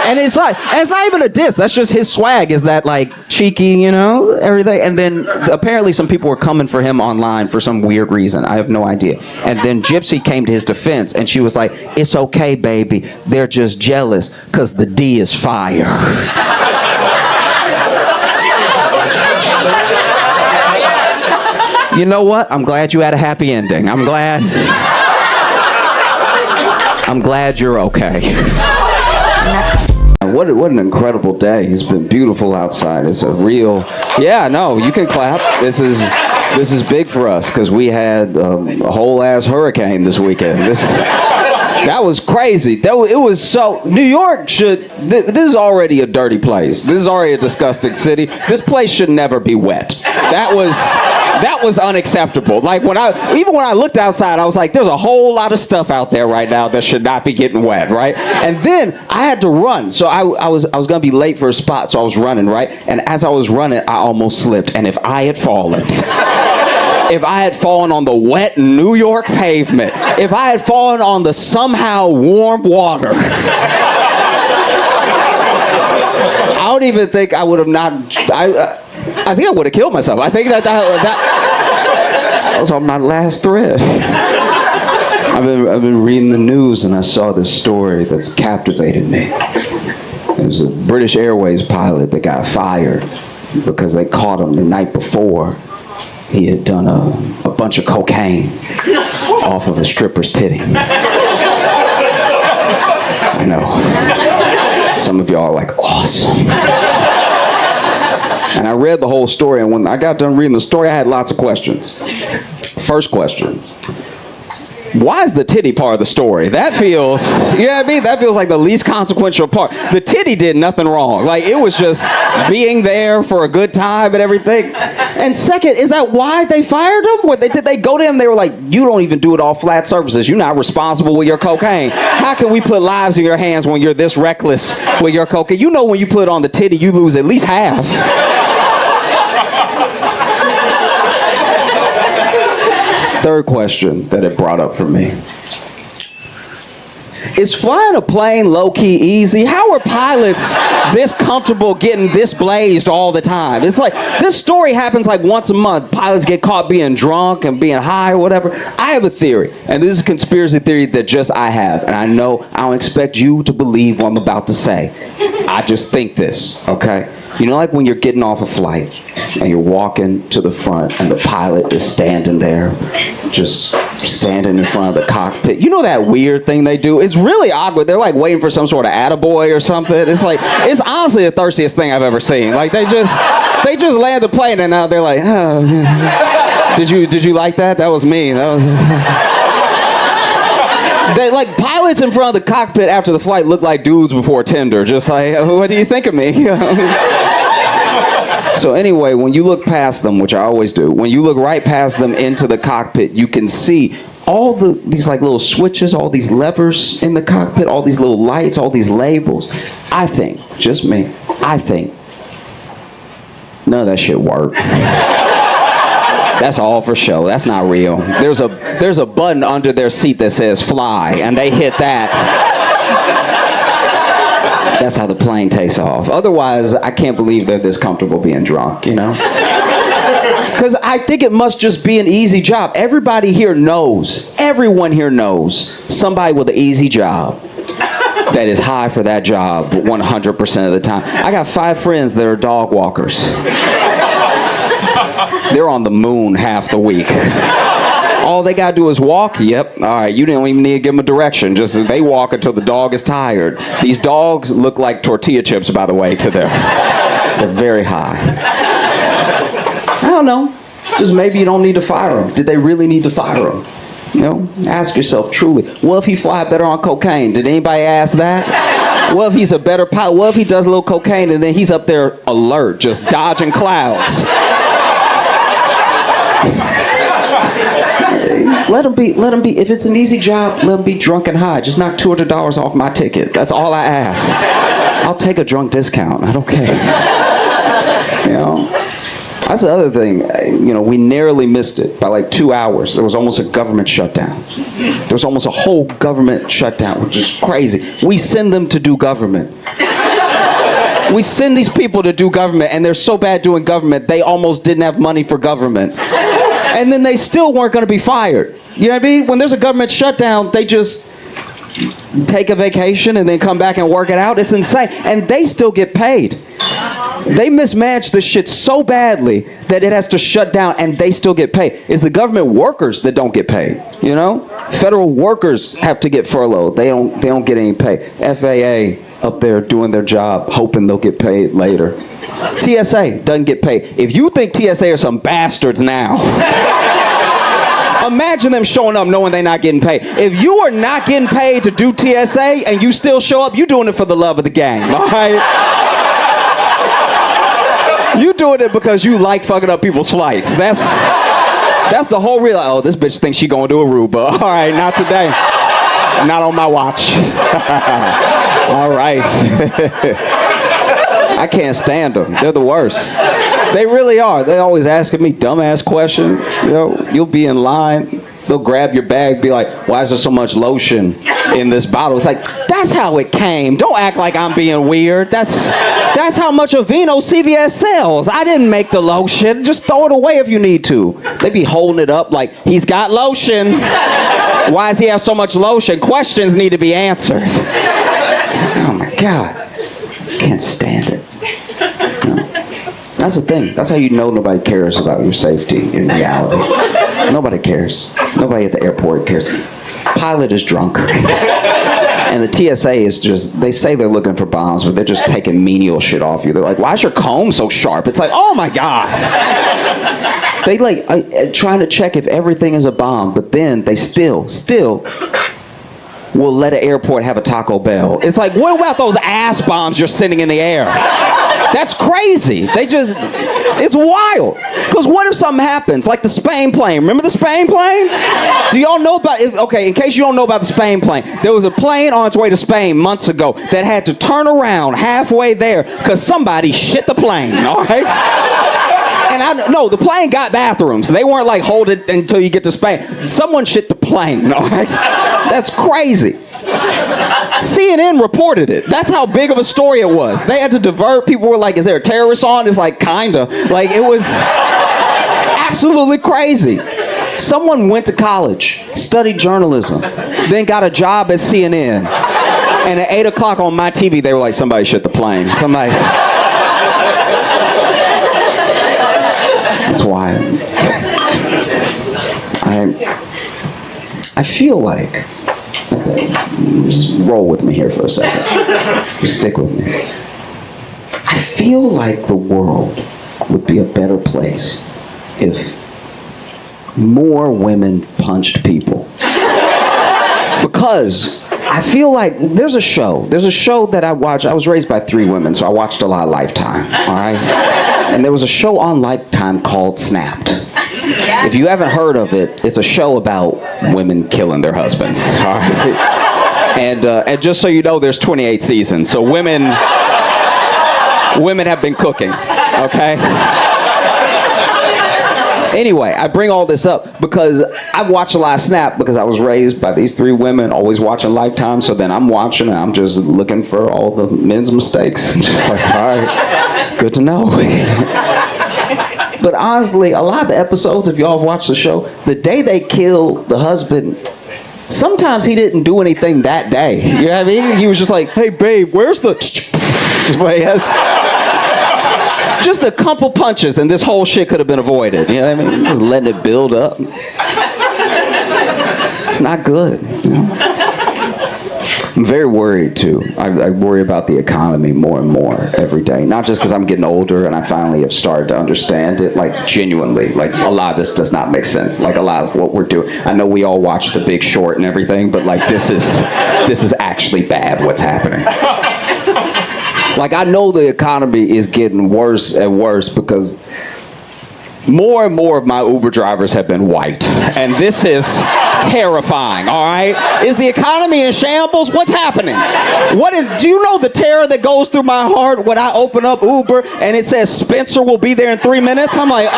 and it's not even a diss. That's just his swag, is that like cheeky, everything. And then apparently some people were coming for him online for some weird reason. I have no idea. And then Gypsy came to his defense, and she was like, it's okay, baby. They're just jealous because the D is fire. You know what? I'm glad you had a happy ending. I'm glad you're okay. What an incredible day. It's been beautiful outside. It's a real, you can clap. This is big for us, because we had a whole ass hurricane this weekend. That was crazy. It was so. New York should. This is already a dirty place. This is already a disgusting city. This place should never be wet. That was unacceptable. Like when I looked outside, I was like, there's a whole lot of stuff out there right now that should not be getting wet, right? And then I had to run, so I was gonna be late for a spot, so I was running, right? And as I was running, I almost slipped. And if I had fallen on the wet New York pavement, if I had fallen on the somehow warm water, I don't even think I would have not. I think I would have killed myself. I think that was on my last thread. I've been reading the news and I saw this story that's captivated me. It was a British Airways pilot that got fired because they caught him the night before. He had done a bunch of cocaine off of a stripper's titty. I know. Some of y'all are like, awesome. And I read the whole story, and when I got done reading the story, I had lots of questions. First question. Why is the titty part of the story? That feels, you know what I mean? That feels like the least consequential part. The titty did nothing wrong. Like, it was just being there for a good time and everything. And second, is that why they fired him? Did they go to him? They were like, you don't even do it all flat surfaces. You're not responsible with your cocaine. How can we put lives in your hands when you're this reckless with your cocaine? You know when you put it on the titty, you lose at least half. Third question that it brought up for me. Is flying a plane low-key easy? How are pilots this comfortable getting this blazed all the time? It's like, this story happens like once a month. Pilots get caught being drunk and being high or whatever. I have a theory, and this is a conspiracy theory that just I have, and I know I don't expect you to believe what I'm about to say. I just think this, okay? You know, like when you're getting off a flight and you're walking to the front and the pilot is standing there, just standing in front of the cockpit. You know that weird thing they do? It's really awkward. They're like waiting for some sort of attaboy or something. It's like, it's honestly the thirstiest thing I've ever seen. Like they just land the plane and now they're like, oh, did you like that? That was me. That was... They, like, pilots in front of the cockpit after the flight look like dudes before Tinder. Just like, what do you think of me? So anyway, when you look past them, which I always do, when you look right past them into the cockpit, you can see all these like little switches, all these levers in the cockpit, all these little lights, all these labels. I think, just me, I think none of that shit worked. That's all for show. That's not real. There's a button under their seat that says fly, and they hit that. That's how the plane takes off. Otherwise, I can't believe they're this comfortable being drunk, you know? Because I think it must just be an easy job. Everyone here knows somebody with an easy job that is high for that job 100% of the time. I got 5 friends that are dog walkers. They're on the moon half the week. All they gotta do is walk. Yep. All right. You didn't even need to give them a direction. Just they walk until the dog is tired. These dogs look like tortilla chips, by the way, to them. They're very high. I don't know. Just maybe you don't need to fire them. Did they really need to fire them? You know, ask yourself truly. What if he fly better on cocaine? Did anybody ask that? What if he's a better pilot? What if he does a little cocaine and then he's up there alert, just dodging clouds? Let him be, if it's an easy job, let him be drunk and high. Just knock $200 off my ticket. That's all I ask. I'll take a drunk discount. I don't care. You know? That's the other thing. You know, we narrowly missed it by like 2 hours. There was almost a government shutdown. There was almost a whole government shutdown, which is crazy. We send them to do government. We send these people to do government, and they're so bad doing government, they almost didn't have money for government. And then they still weren't going to be fired. You know what I mean? When there's a government shutdown, they just take a vacation and then come back and work it out. It's insane. And they still get paid. They mismanage this shit so badly that it has to shut down and they still get paid. It's the government workers that don't get paid, you know? Federal workers have to get furloughed. They don't get any pay. FAA up there doing their job, hoping they'll get paid later. TSA doesn't get paid. If you think TSA are some bastards now, Imagine them showing up knowing they're not getting paid. If you are not getting paid to do TSA and you still show up, you're doing it for the love of the game, all right? You doing it because you like fucking up people's flights. That's the whole real. Oh, this bitch thinks she gonna do Aruba. All right, not today. Not on my watch. All right. I can't stand them. They're the worst. They really are. They always asking me dumbass questions. You know, you'll be in line. They'll grab your bag, be like, why is there so much lotion in this bottle? It's like, that's how it came. Don't act like I'm being weird. That's how much Aveeno CVS sells. I didn't make the lotion. Just throw it away if you need to. They be holding it up like, he's got lotion. Why does he have so much lotion? Questions need to be answered. Oh my God. Can't stand it. You know? That's the thing. That's how you know nobody cares about your safety in reality. Nobody cares. Nobody at the airport cares. Pilot is drunk. And the TSA is just, they say they're looking for bombs, but they're just taking menial shit off you. They're like, why is your comb so sharp? It's like, oh my God. They like trying to check if everything is a bomb, but then they still will let an airport have a Taco Bell. It's like, what about those ass bombs you're sending in the air? That's crazy. It's wild. Because what if something happens, like the Spain plane? Remember the Spain plane? Do y'all know about, okay, in case you don't know about the Spain plane, there was a plane on its way to Spain months ago that had to turn around halfway there because somebody shit the plane, all right? And no, the plane got bathrooms. They weren't like, hold it until you get to Spain. Someone shit the plane, all right? That's crazy. CNN reported it. That's how big of a story it was. They had to divert. People were like, is there a terrorist on? It's like, kinda. Like, it was absolutely crazy. Someone went to college, studied journalism, then got a job at CNN. And at 8 o'clock on my TV, they were like, somebody shit the plane. Somebody. That's why I feel like, just roll with me here for a second. Just stick with me. I feel like the world would be a better place if more women punched people. Because I feel like there's a show that I watch. I was raised by 3 women, so I watched a lot of Lifetime, all right? And there was a show on Lifetime called Snapped. If you haven't heard of it, it's a show about women killing their husbands, all right? And just so you know, there's 28 seasons, so women have been cooking, okay? Anyway, I bring all this up because I watch a lot of Snap because I was raised by these 3 women, always watching Lifetime. So then I'm watching and I'm just looking for all the men's mistakes. Just like, all right, good to know. But honestly, a lot of the episodes, if y'all have watched the show, the day they kill the husband, sometimes he didn't do anything that day. You know what I mean? He was just like, hey, babe, where's the... Just a couple punches and this whole shit could have been avoided. You know what I mean? Just letting it build up. It's not good. You know? I'm very worried too. I worry about the economy more and more every day. Not just because I'm getting older and I finally have started to understand it, like genuinely. Like a lot of this does not make sense. Like a lot of what we're doing. I know we all watch The Big Short and everything, but like this is actually bad what's happening. Like, I know the economy is getting worse and worse because more and more of my Uber drivers have been white. And this is terrifying, all right? Is the economy in shambles? What's happening? Do you know the terror that goes through my heart when I open up Uber and it says Spencer will be there in 3 minutes? I'm like,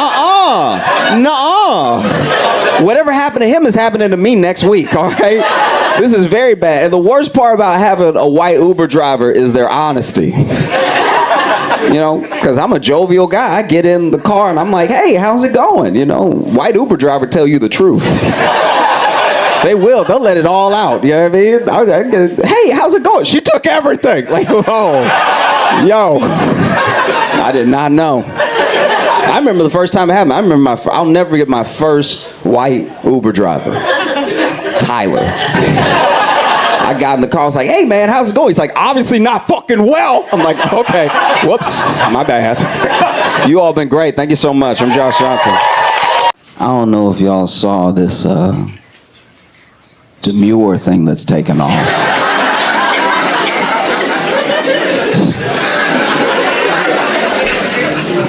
nuh-uh. Whatever happened to him is happening to me next week, all right? This is very bad. And the worst part about having a white Uber driver is their honesty. You know, because I'm a jovial guy. I get in the car and I'm like, hey, how's it going? You know, white Uber driver tell you the truth. They will. They'll let it all out. You know what I mean? Hey, how's it going? She took everything. Like, oh, yo. I did not know. I remember the first time it happened. I'll never forget my first white Uber driver. Tyler. I got in the car, I was like, hey man, how's it going? He's like, obviously not fucking well. I'm like, okay, whoops, my bad. You all been great, thank you so much. I'm Josh Johnson. I don't know if y'all saw this demure thing that's taken off.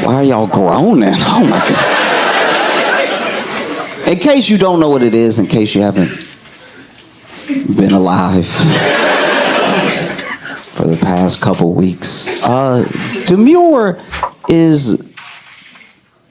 Why are y'all groaning? Oh my God. In case you don't know what it is, in case you haven't been alive for the past couple weeks, demure is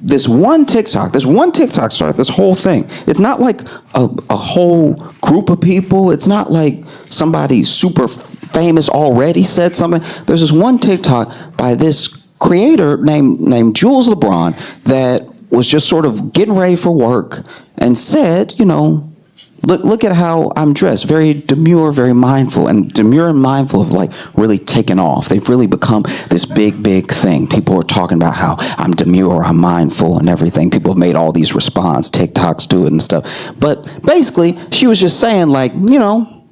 this one TikTok started this whole thing. It's not like a whole group of people. It's not like somebody super famous already said something. There's this one TikTok by this creator named Jules LeBron that was just sort of getting ready for work and said, you know, look at how I'm dressed. Very demure, very mindful. And demure and mindful have like really taken off. They've really become this big thing. People are talking about how I'm demure, I'm mindful and everything. People have made all these response, TikToks do it and stuff. But basically, she was just saying like, you know,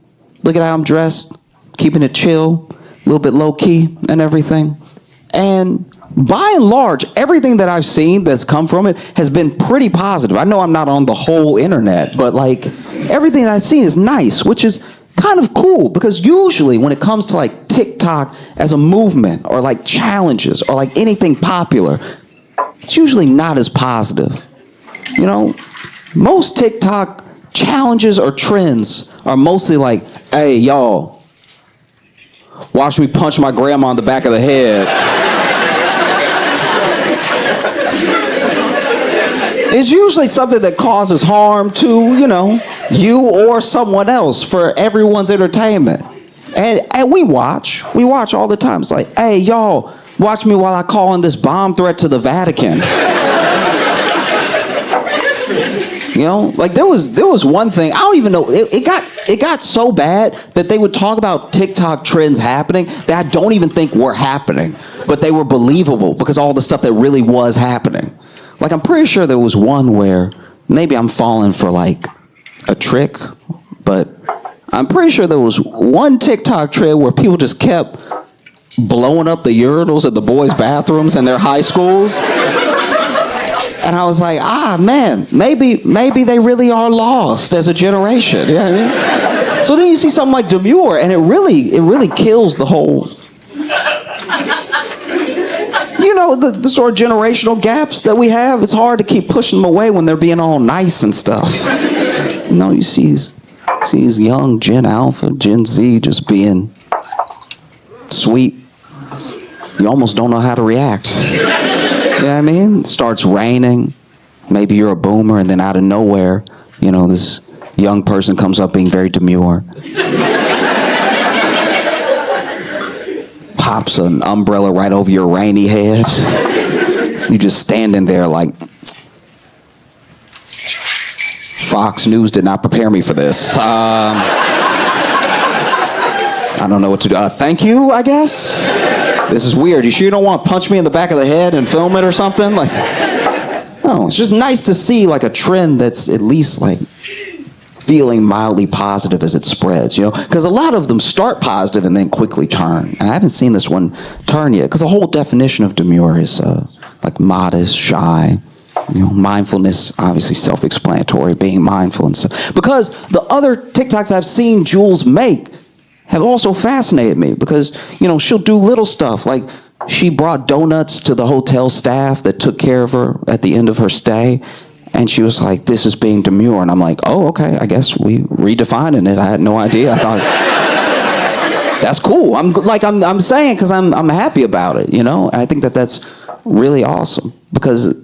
look at how I'm dressed, keeping it chill, a little bit low key and everything. And by and large, everything that I've seen that's come from it has been pretty positive. I know I'm not on the whole internet, but like everything that I've seen is nice, which is kind of cool because usually when it comes to like TikTok as a movement or like challenges or like anything popular, it's usually not as positive. You know, most TikTok challenges or trends are mostly like, hey, y'all, watch me punch my grandma on the back of the head. It's usually something that causes harm to, you know, you or someone else for everyone's entertainment. And we watch all the time. It's like, hey, y'all, watch me while I call in this bomb threat to the Vatican. You know, like there was one thing, I don't even know, it got so bad that they would talk about TikTok trends happening that I don't even think were happening, but they were believable because all the stuff that really was happening. Like I'm pretty sure there was one where maybe I'm falling for like a trick, but I'm pretty sure there was one TikTok trend where people just kept blowing up the urinals at the boys' bathrooms in their high schools. And I was like, man, maybe they really are lost as a generation. You know what I mean? So then you see something like demure, and it really kills the whole, you know, the sort of generational gaps that we have. It's hard to keep pushing them away when they're being all nice and stuff. You know, you see these young Gen Alpha, Gen Z just being sweet. You almost don't know how to react. You know what I mean? It starts raining. Maybe you're a boomer, and then out of nowhere, you know, this young person comes up being very demure. Pops an umbrella right over your rainy head. You just standing there like, Fox News did not prepare me for this. I don't know what to do. Thank you, I guess. This is weird. You sure you don't want to punch me in the back of the head and film it or something? Like, no, it's just nice to see like a trend that's at least like feeling mildly positive as it spreads, you know? Because a lot of them start positive and then quickly turn. And I haven't seen this one turn yet, because the whole definition of demure is like modest, shy, you know, mindfulness, obviously self-explanatory, being mindful and stuff. Because the other TikToks I've seen Jules make have also fascinated me, because, you know, she'll do little stuff like she brought donuts to the hotel staff that took care of her at the end of her stay, and she was like, this is being demure. And I'm like, oh, okay, I guess we redefining it. I had no idea. I thought, that's cool. I'm saying, because I'm happy about it, you know? And I think that's really awesome, because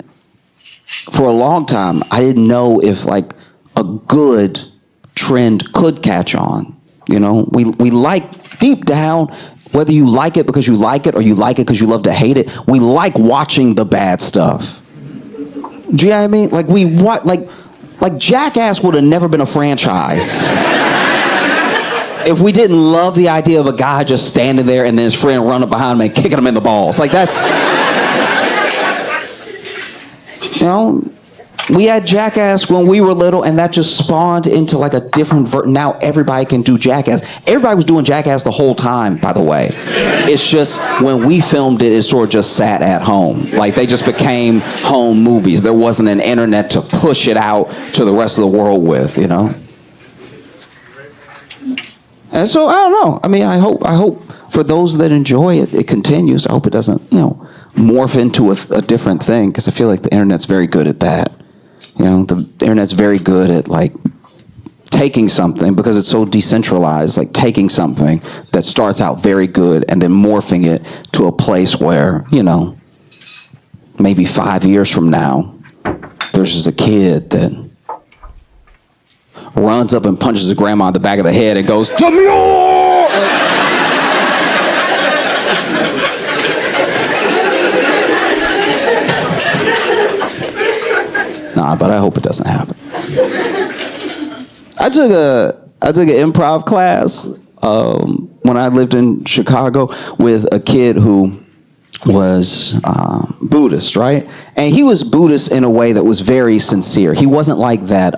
for a long time, I didn't know if like a good trend could catch on. You know, we like, deep down, whether you like it because you like it or you like it because you love to hate it, we like watching the bad stuff. Do you know what I mean? Like like Jackass would have never been a franchise if we didn't love the idea of a guy just standing there and then his friend running behind him and kicking him in the balls. Like that's, you know, We had Jackass when we were little, and that just spawned into like a different now everybody can do Jackass. Everybody was doing Jackass the whole time, by the way. It's just when we filmed it, it sort of just sat at home. Like they just became home movies. There wasn't an internet to push it out to the rest of the world with, you know? And so I don't know. I mean, I hope for those that enjoy it, it continues. I hope it doesn't, morph into a different thing, because I feel like the internet's very good at that. The internet's very good at like taking something, because it's so decentralized, like taking something that starts out very good and then morphing it to a place where, maybe 5 years from now, there's just a kid that runs up and punches his grandma in the back of the head and goes, "Demure!" Nah, but I hope it doesn't happen. I took an improv class when I lived in Chicago with a kid who was Buddhist, right? And he was Buddhist in a way that was very sincere. He wasn't like that.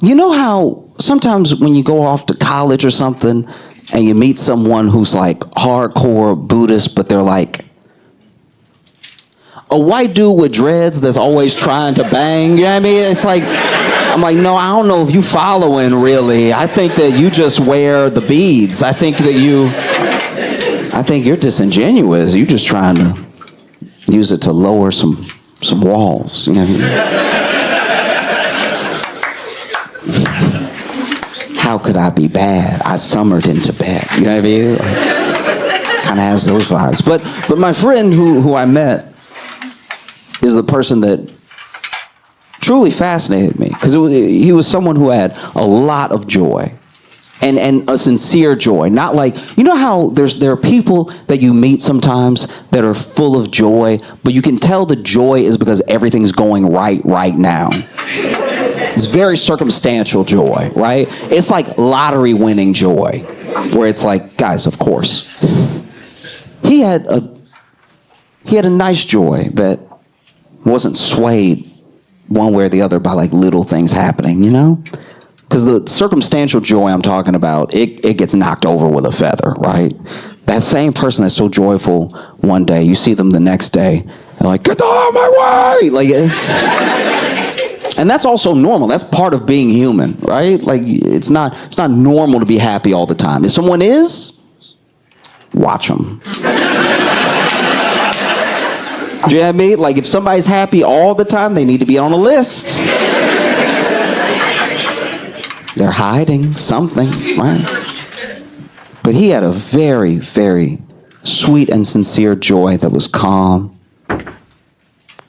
You know how sometimes when you go off to college or something and you meet someone who's like hardcore Buddhist, but they're like a white dude with dreads that's always trying to bang, you know what I mean? It's like, I'm like, no, I don't know if you following really. I think that you just wear the beads. I think you're disingenuous. You're just trying to use it to lower some walls, you know what I mean? How could I be bad? I summered into bed. You know what I mean? Kind of has those vibes. But my friend who I met is the person that truly fascinated me, because he was someone who had a lot of joy, and a sincere joy. Not like, you know how there are people that you meet sometimes that are full of joy, but you can tell the joy is because everything's going right now. It's very circumstantial joy, right? It's like lottery winning joy, where it's like, guys, of course. He had a nice joy that wasn't swayed one way or the other by like little things happening, Because the circumstantial joy I'm talking about, it gets knocked over with a feather, right? That same person that's so joyful one day, you see them the next day, they're like, "Get the hell out of my way!" Like it's... And that's also normal. That's part of being human, right? Like it's not normal to be happy all the time. If someone is, watch them. Do you know what I mean? Like if somebody's happy all the time, they need to be on a list. They're hiding something, right? But he had a very, very sweet and sincere joy that was calm,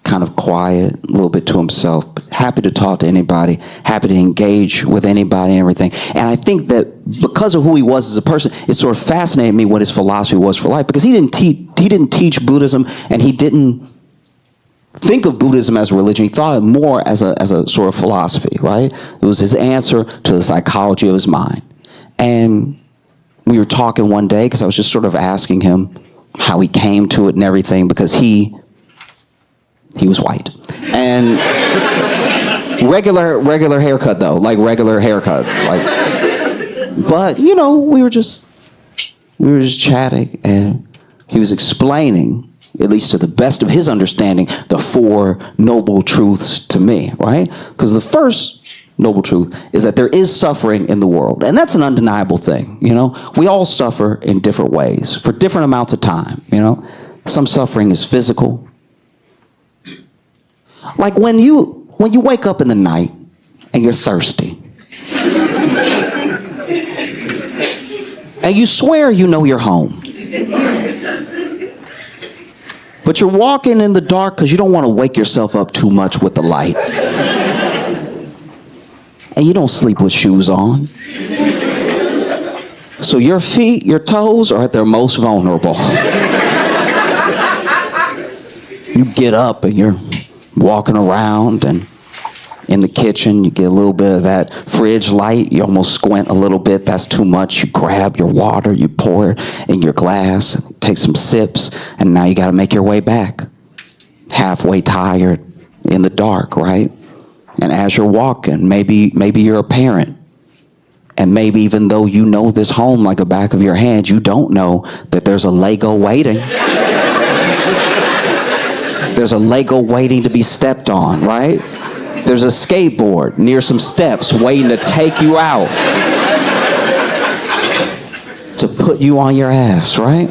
kind of quiet, a little bit to himself, but happy to talk to anybody, happy to engage with anybody and everything. And I think that because of who he was as a person, it sort of fascinated me what his philosophy was for life, because he didn't teach Buddhism, and he didn't think of Buddhism as a religion. He thought of it more as a sort of philosophy, right? It was his answer to the psychology of his mind. And we were talking one day, because I was just sort of asking him how he came to it and everything, because he was white. And regular haircut though, like regular haircut. But we were just chatting, and he was explaining, at least to the best of his understanding, the 4 noble truths to me, right? Because the first noble truth is that there is suffering in the world, and that's an undeniable thing. We all suffer in different ways for different amounts of time. Some suffering is physical. Like when you wake up in the night and you're thirsty, and you swear you know you're home, but you're walking in the dark because you don't want to wake yourself up too much with the light, and you don't sleep with shoes on, so your feet, your toes are at their most vulnerable. You get up and you're walking around, and in the kitchen, you get a little bit of that fridge light. You almost squint a little bit. That's too much. You grab your water, you pour it in your glass, take some sips, and now you got to make your way back. Halfway tired, in the dark, right? And as you're walking, maybe you're a parent. And maybe even though you know this home like the back of your hand, you don't know that there's a Lego waiting. There's a Lego waiting to be stepped on, right? There's a skateboard near some steps waiting to take you out. To put you on your ass, right?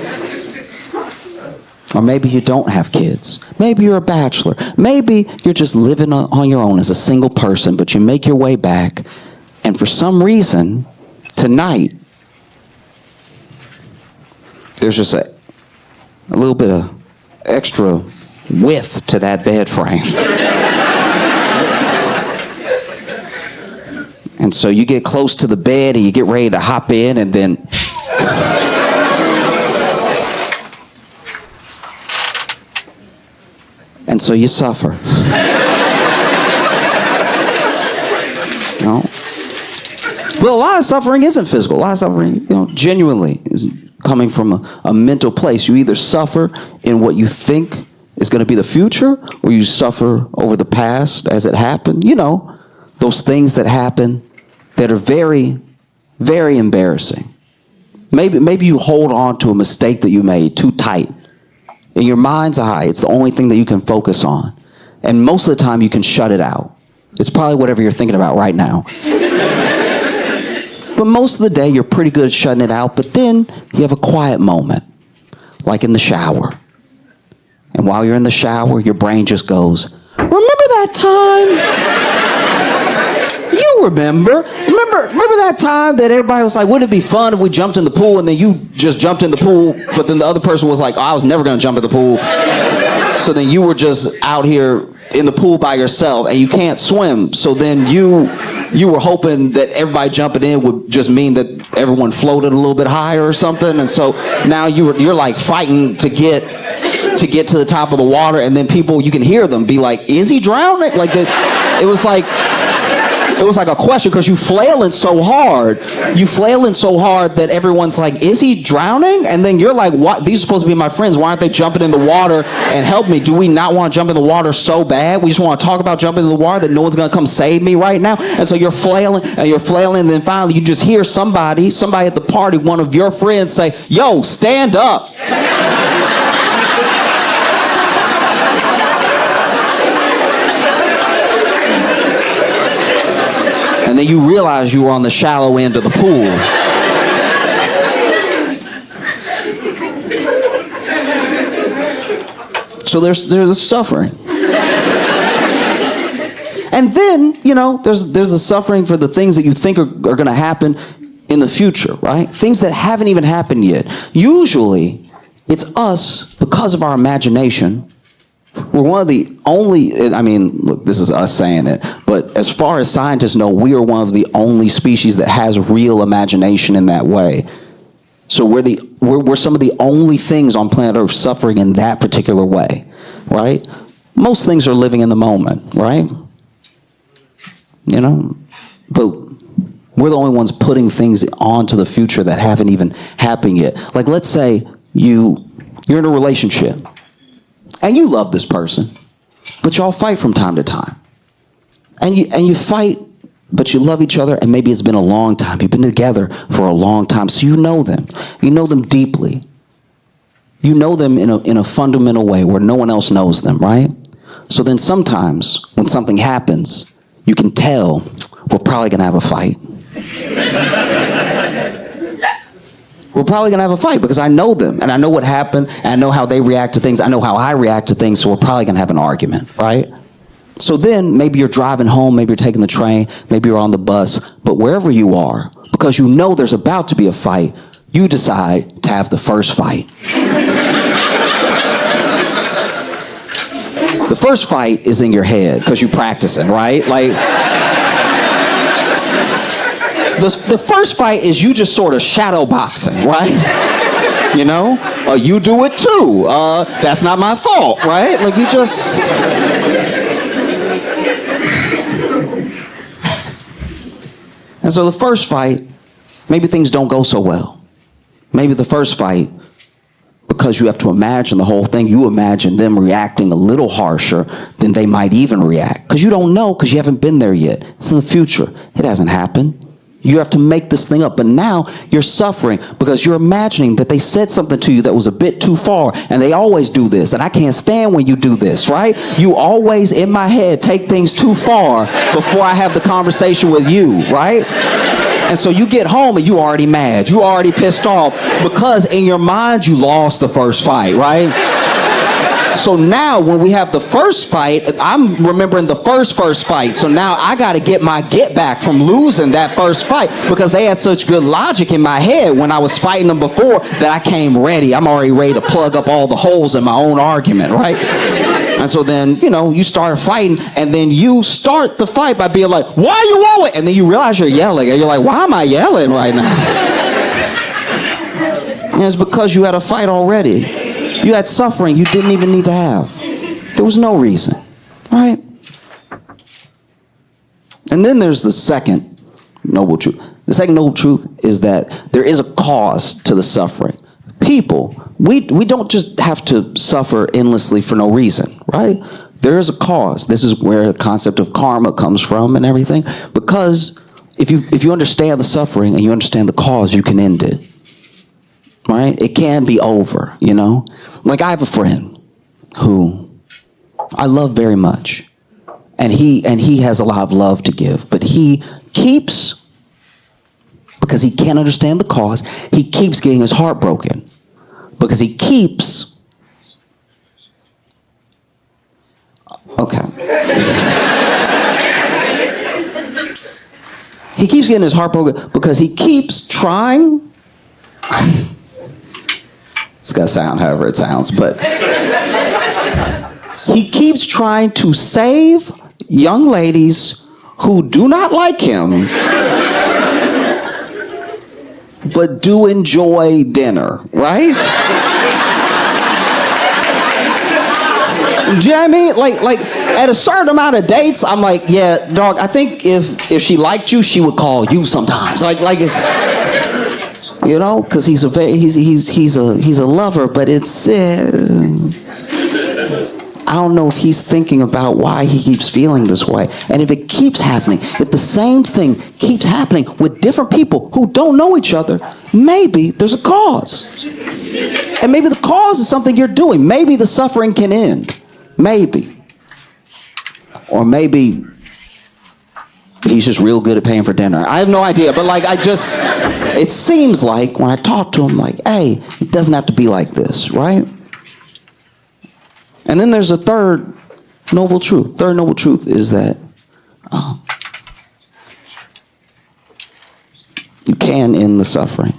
Or maybe you don't have kids. Maybe you're a bachelor. Maybe you're just living on your own as a single person, but you make your way back. And for some reason, tonight, there's just a little bit of extra width to that bed frame. And so you get close to the bed and you get ready to hop in, and then and so you suffer. You know? But a lot of suffering isn't physical. A lot of suffering, genuinely is coming from a mental place. You either suffer in what you think is going to be the future, or you suffer over the past as it happened. Those things that happen that are very, very embarrassing. Maybe you hold on to a mistake that you made too tight. In your mind's eye, it's the only thing that you can focus on. And most of the time, you can shut it out. It's probably whatever you're thinking about right now. But most of the day, you're pretty good at shutting it out. But then you have a quiet moment, like in the shower. And while you're in the shower, your brain just goes, remember that time? You remember that time that everybody was like, wouldn't it be fun if we jumped in the pool, and then you just jumped in the pool, but then the other person was like, oh, I was never going to jump in the pool. So then you were just out here in the pool by yourself, and you can't swim. So then you were hoping that everybody jumping in would just mean that everyone floated a little bit higher or something. And so now you're like fighting to get to the top of the water, and then people, you can hear them be like, is he drowning? Like that. It was like a question, because you flailing so hard that everyone's like, is he drowning? And then you're like, what? These are supposed to be my friends. Why aren't they jumping in the water and help me? Do we not want to jump in the water so bad? We just want to talk about jumping in the water that no one's going to come save me right now. And so you're flailing, and then finally you just hear somebody at the party, one of your friends say, yo, stand up. And then you realize you were on the shallow end of the pool. So there's a suffering. And then, there's a suffering for the things that you think are going to happen in the future, right? Things that haven't even happened yet. Usually, it's us, because of our imagination. We're one of the only, look, this is us saying it, but as far as scientists know, we are one of the only species that has real imagination in that way. So we're some of the only things on planet Earth suffering in that particular way, right? Most things are living in the moment, right? But we're the only ones putting things onto the future that haven't even happened yet. Like, let's say you're in a relationship. And you love this person, but y'all fight from time to time. And you fight, but you love each other, and maybe it's been a long time. You've been together for a long time, so you know them. You know them deeply. You know them in a fundamental way where no one else knows them, right? So then sometimes when something happens, you can tell we're probably going to have a fight. We're probably going to have a fight because I know them, and I know what happened, and I know how they react to things. I know how I react to things, so we're probably going to have an argument, right? So then maybe you're driving home, maybe you're taking the train, maybe you're on the bus, but wherever you are, because you know there's about to be a fight, you decide to have the first fight. The first fight is in your head because you're practicing, right? Like, the first fight is you just sort of shadow boxing, right? You do it too. That's not my fault, right? Like, you just... And so the first fight, maybe things don't go so well. Maybe the first fight, because because you have to imagine the whole thing, you imagine them reacting a little harsher than they might even react. Because you don't know, because you haven't been there yet. It's in the future. It hasn't happened. You have to make this thing up. But now you're suffering because you're imagining that they said something to you that was a bit too far. And they always do this. And I can't stand when you do this, right? You always, in my head, take things too far before I have the conversation with you, right? And so you get home and you already mad. You already pissed off because in your mind you lost the first fight, right? So now when we have the first fight, I'm remembering the first fight. So now I got to get my get back from losing that first fight because they had such good logic in my head when I was fighting them before that I came ready. I'm already ready to plug up all the holes in my own argument, right? And so then, you start fighting, and then you start the fight by being like, why are you yelling? And then you realize you're yelling, and you're like, why am I yelling right now? And it's because you had a fight already. You had suffering you didn't even need to have. There was no reason, right? And then there's the second noble truth. The second noble truth is that there is a cause to the suffering. People, we don't just have to suffer endlessly for no reason, right? There is a cause. This is where the concept of karma comes from and everything. Because if you understand the suffering and you understand the cause, you can end it. Right? It can be over, Like I have a friend who I love very much. And he has a lot of love to give. But he keeps, because he can't understand the cause, he keeps getting his heart broken. Because he keeps... Okay. He keeps getting his heart broken because he keeps trying... It's going to sound however it sounds, but he keeps trying to save young ladies who do not like him, but do enjoy dinner, right? Do you know what I mean? Like at a certain amount of dates, I'm like, yeah, dog, I think if she liked you, she would call you sometimes. Because he's a lover, but it's I don't know if he's thinking about why he keeps feeling this way. And if it keeps happening, if the same thing keeps happening with different people who don't know each other, maybe there's a cause. And maybe the cause is something you're doing. Maybe the suffering can end. Maybe. Or maybe he's just real good at paying for dinner. I have no idea, but it seems like when I talk to him, hey, it doesn't have to be like this, right? And then there's a third noble truth. Third noble truth is that you can end the suffering.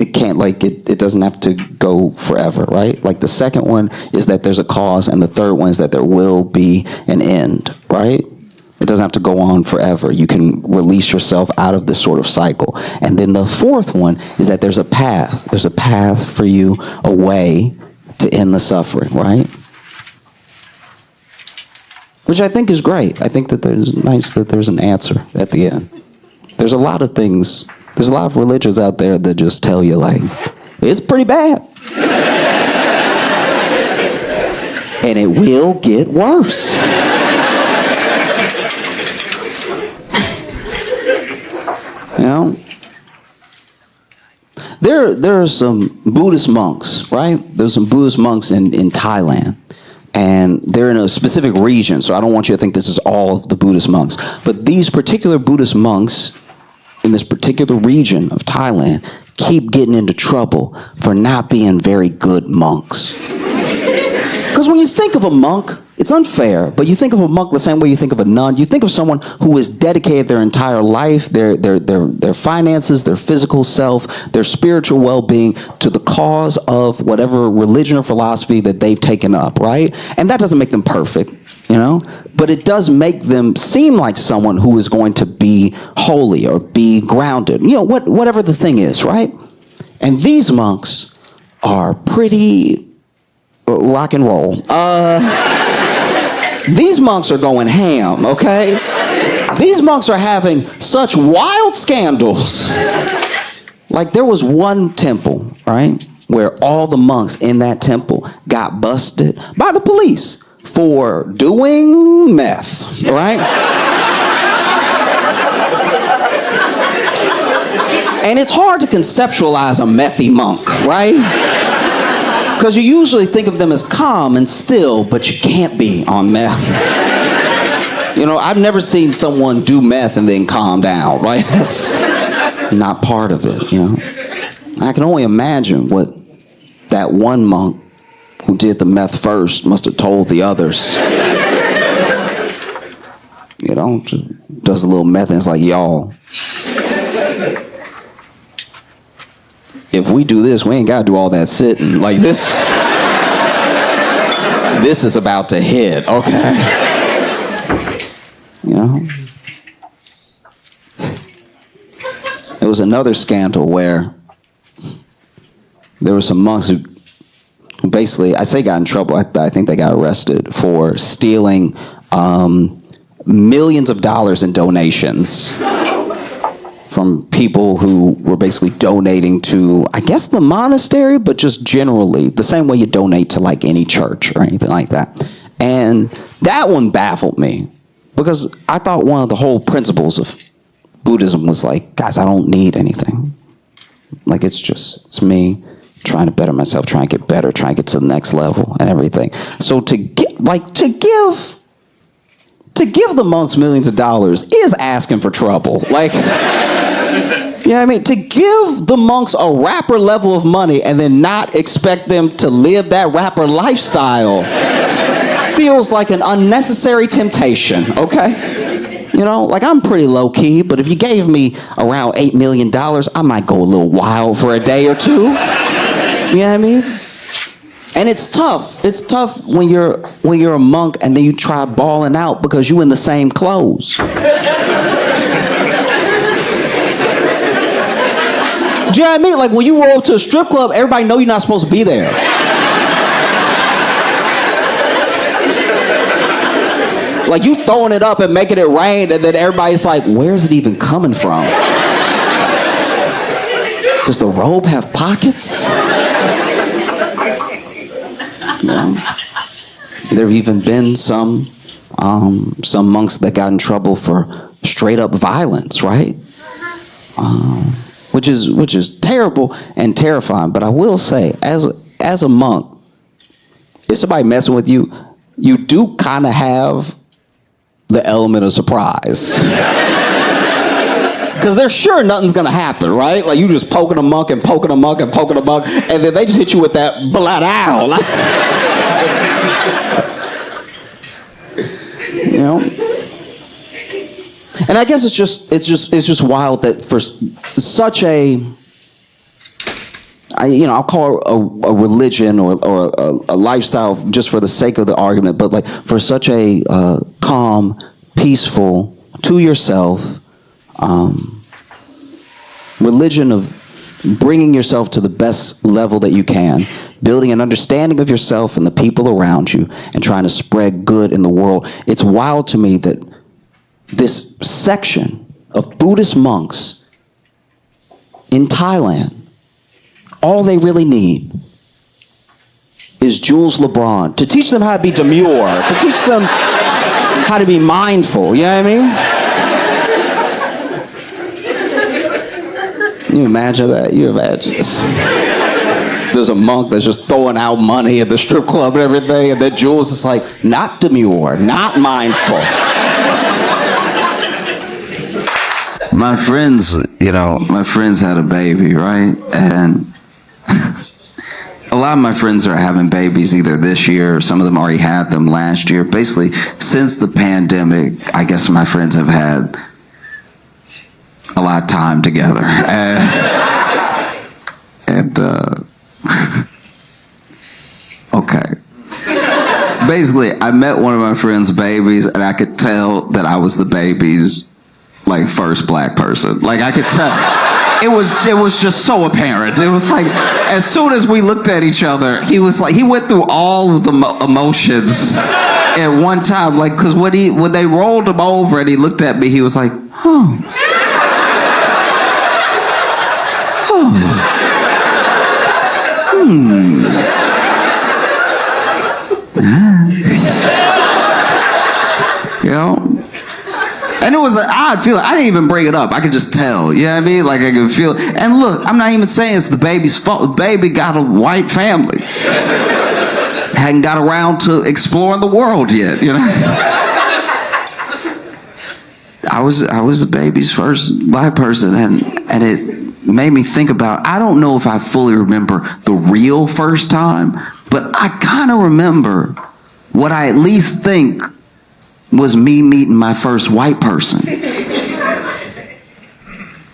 It can't, it doesn't have to go forever, right? The second one is that there's a cause, and the third one is that there will be an end, right? It doesn't have to go on forever. You can release yourself out of this sort of cycle. And then the fourth one is that there's a path. There's a path for you, a way to end the suffering, right? Which I think is great. I think that there's nice that there's an answer at the end. There's a lot of things, there's a lot of religions out there that just tell you it's pretty bad. And it will get worse. There are some Buddhist monks, right? There's some Buddhist monks in Thailand. And they're in a specific region, so I don't want you to think this is all of the Buddhist monks. But these particular Buddhist monks in this particular region of Thailand keep getting into trouble for not being very good monks. Because when you think of a monk, it's unfair, but you think of a monk the same way you think of a nun. You think of someone who has dedicated their entire life, their finances, their physical self, their spiritual well-being to the cause of whatever religion or philosophy that they've taken up, right? And that doesn't make them perfect, but it does make them seem like someone who is going to be holy or be grounded, whatever the thing is, right? And these monks are pretty rock and roll. These monks are going ham, okay? These monks are having such wild scandals. There was one temple, right? where all the monks in that temple got busted by the police for doing meth, right? And it's hard to conceptualize a methy monk, right? Because you usually think of them as calm and still, but you can't be on meth. You know, I've never seen someone do meth and then calm down, right? That's not part of it, you know? I can only imagine what that one monk who did the meth first must have told the others. You know, does a little meth and it's like, y'all, if we do this, we ain't gotta do all that sitting. Like this is about to hit, okay? You know? There was another scandal where there were some monks who basically, I say got in trouble, I think they got arrested for stealing millions of dollars in donations from people who were basically donating to, I guess, the monastery, but just generally, the same way you donate to like any church or anything like that. And that one baffled me because I thought one of the whole principles of Buddhism was like, guys, I don't need anything. Like it's me trying to better myself, trying to get better, trying to get to the next level and everything. So to give the monks millions of dollars is asking for trouble. Like, you know what I mean? To give the monks a rapper level of money and then not expect them to live that rapper lifestyle feels like an unnecessary temptation, okay? You know, like I'm pretty low key, but if you gave me around $8 million, I might go a little wild for a day or two. You know what I mean? And it's tough. It's tough when you're a monk and then you try balling out because you in the same clothes. Do you know what I mean? Like when you roll up to a strip club, everybody know you're not supposed to be there. Like you throwing it up and making it rain, and then everybody's like, where's it even coming from? Does the robe have pockets? No. There have even been some monks that got in trouble for straight up violence, right? Which is terrible and terrifying. But I will say, as a monk, if somebody messing with you, you do kind of have the element of surprise. Because they're sure nothing's gonna happen, right? Like you just poking a monk and poking a monk and poking a monk, and then they just hit you with that bladdow. You know? And I guess it's just wild that for such I'll call it a religion or a lifestyle just for the sake of the argument, but like for such a calm, peaceful, to yourself religion of bringing yourself to the best level that you can, building an understanding of yourself and the people around you, and trying to spread good in the world. It's wild to me that this section of Buddhist monks in Thailand, all they really need is Jules LeBron to teach them how to be demure, to teach them how to be mindful, you know what I mean? You imagine that? You imagine this. There's a monk that's just throwing out money at the strip club and everything, and then Jules is like, not demure, not mindful. My friends had a baby, right? And a lot of my friends are having babies either this year or some of them already had them last year. Basically, since the pandemic, I guess my friends have had a lot of time together. Okay. Basically, I met one of my friend's babies, and I could tell that I was the baby's like first black person. Like I could tell. It was just so apparent. It was like, as soon as we looked at each other, he was like, he went through all of the emotions at one time. Like, because when they rolled him over and he looked at me, he was like, oh. You know? And it was an odd feeling. I didn't even bring it up. I could just tell. You know what I mean? Like I could feel it. And look, I'm not even saying it's the baby's fault. The baby got a white family. Hadn't got around to exploring the world yet, you know? I was the baby's first black person, and it made me think about, I don't know if I fully remember the real first time, but I kind of remember what I at least think was me meeting my first white person.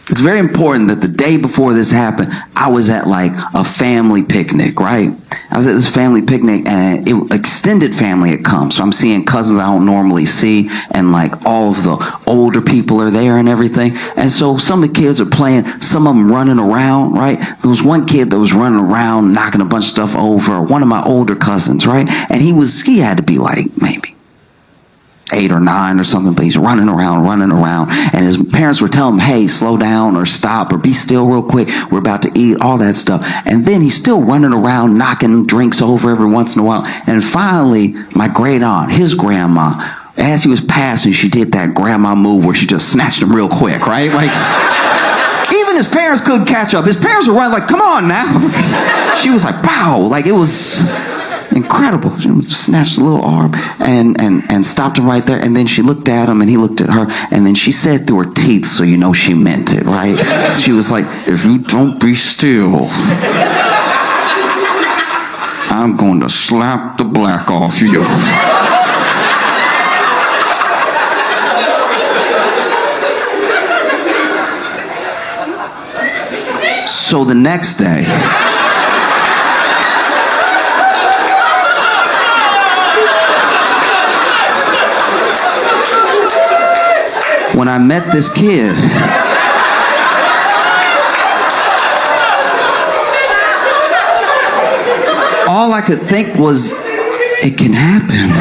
It's very important that the day before this happened, I was at like a family picnic, right? I was at this family picnic, and extended family had come. So I'm seeing cousins I don't normally see, and like all of the older people are there and everything. And so some of the kids are playing, some of them running around, right? There was one kid that was running around, knocking a bunch of stuff over, one of my older cousins, right? And he had to be like maybe 8 or 9 or something, but he's running around, and his parents were telling him, hey, slow down or stop or be still real quick, we're about to eat, all that stuff. And then he's still running around, knocking drinks over every once in a while. And finally, my great aunt, his grandma, as he was passing, she did that grandma move where she just snatched him real quick, right? Like, even his parents couldn't catch up. His parents were running like, come on now. She was like, pow, like it was incredible. She snatched a little arm and stopped him right there. And then she looked at him and he looked at her. And then she said through her teeth, so you know she meant it, right? She was like, if you don't be still, I'm going to slap the black off you. So the next day, when I met this kid, all I could think was, it can happen.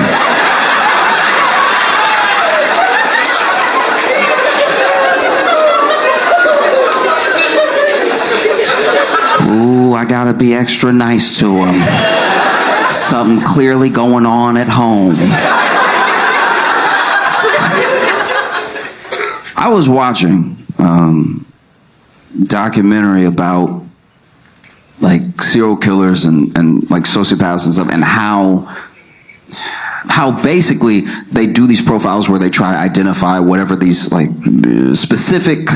Ooh, I gotta be extra nice to him. Something clearly going on at home. I was watching documentary about like serial killers and like sociopaths and stuff, and how basically they do these profiles where they try to identify whatever these like specific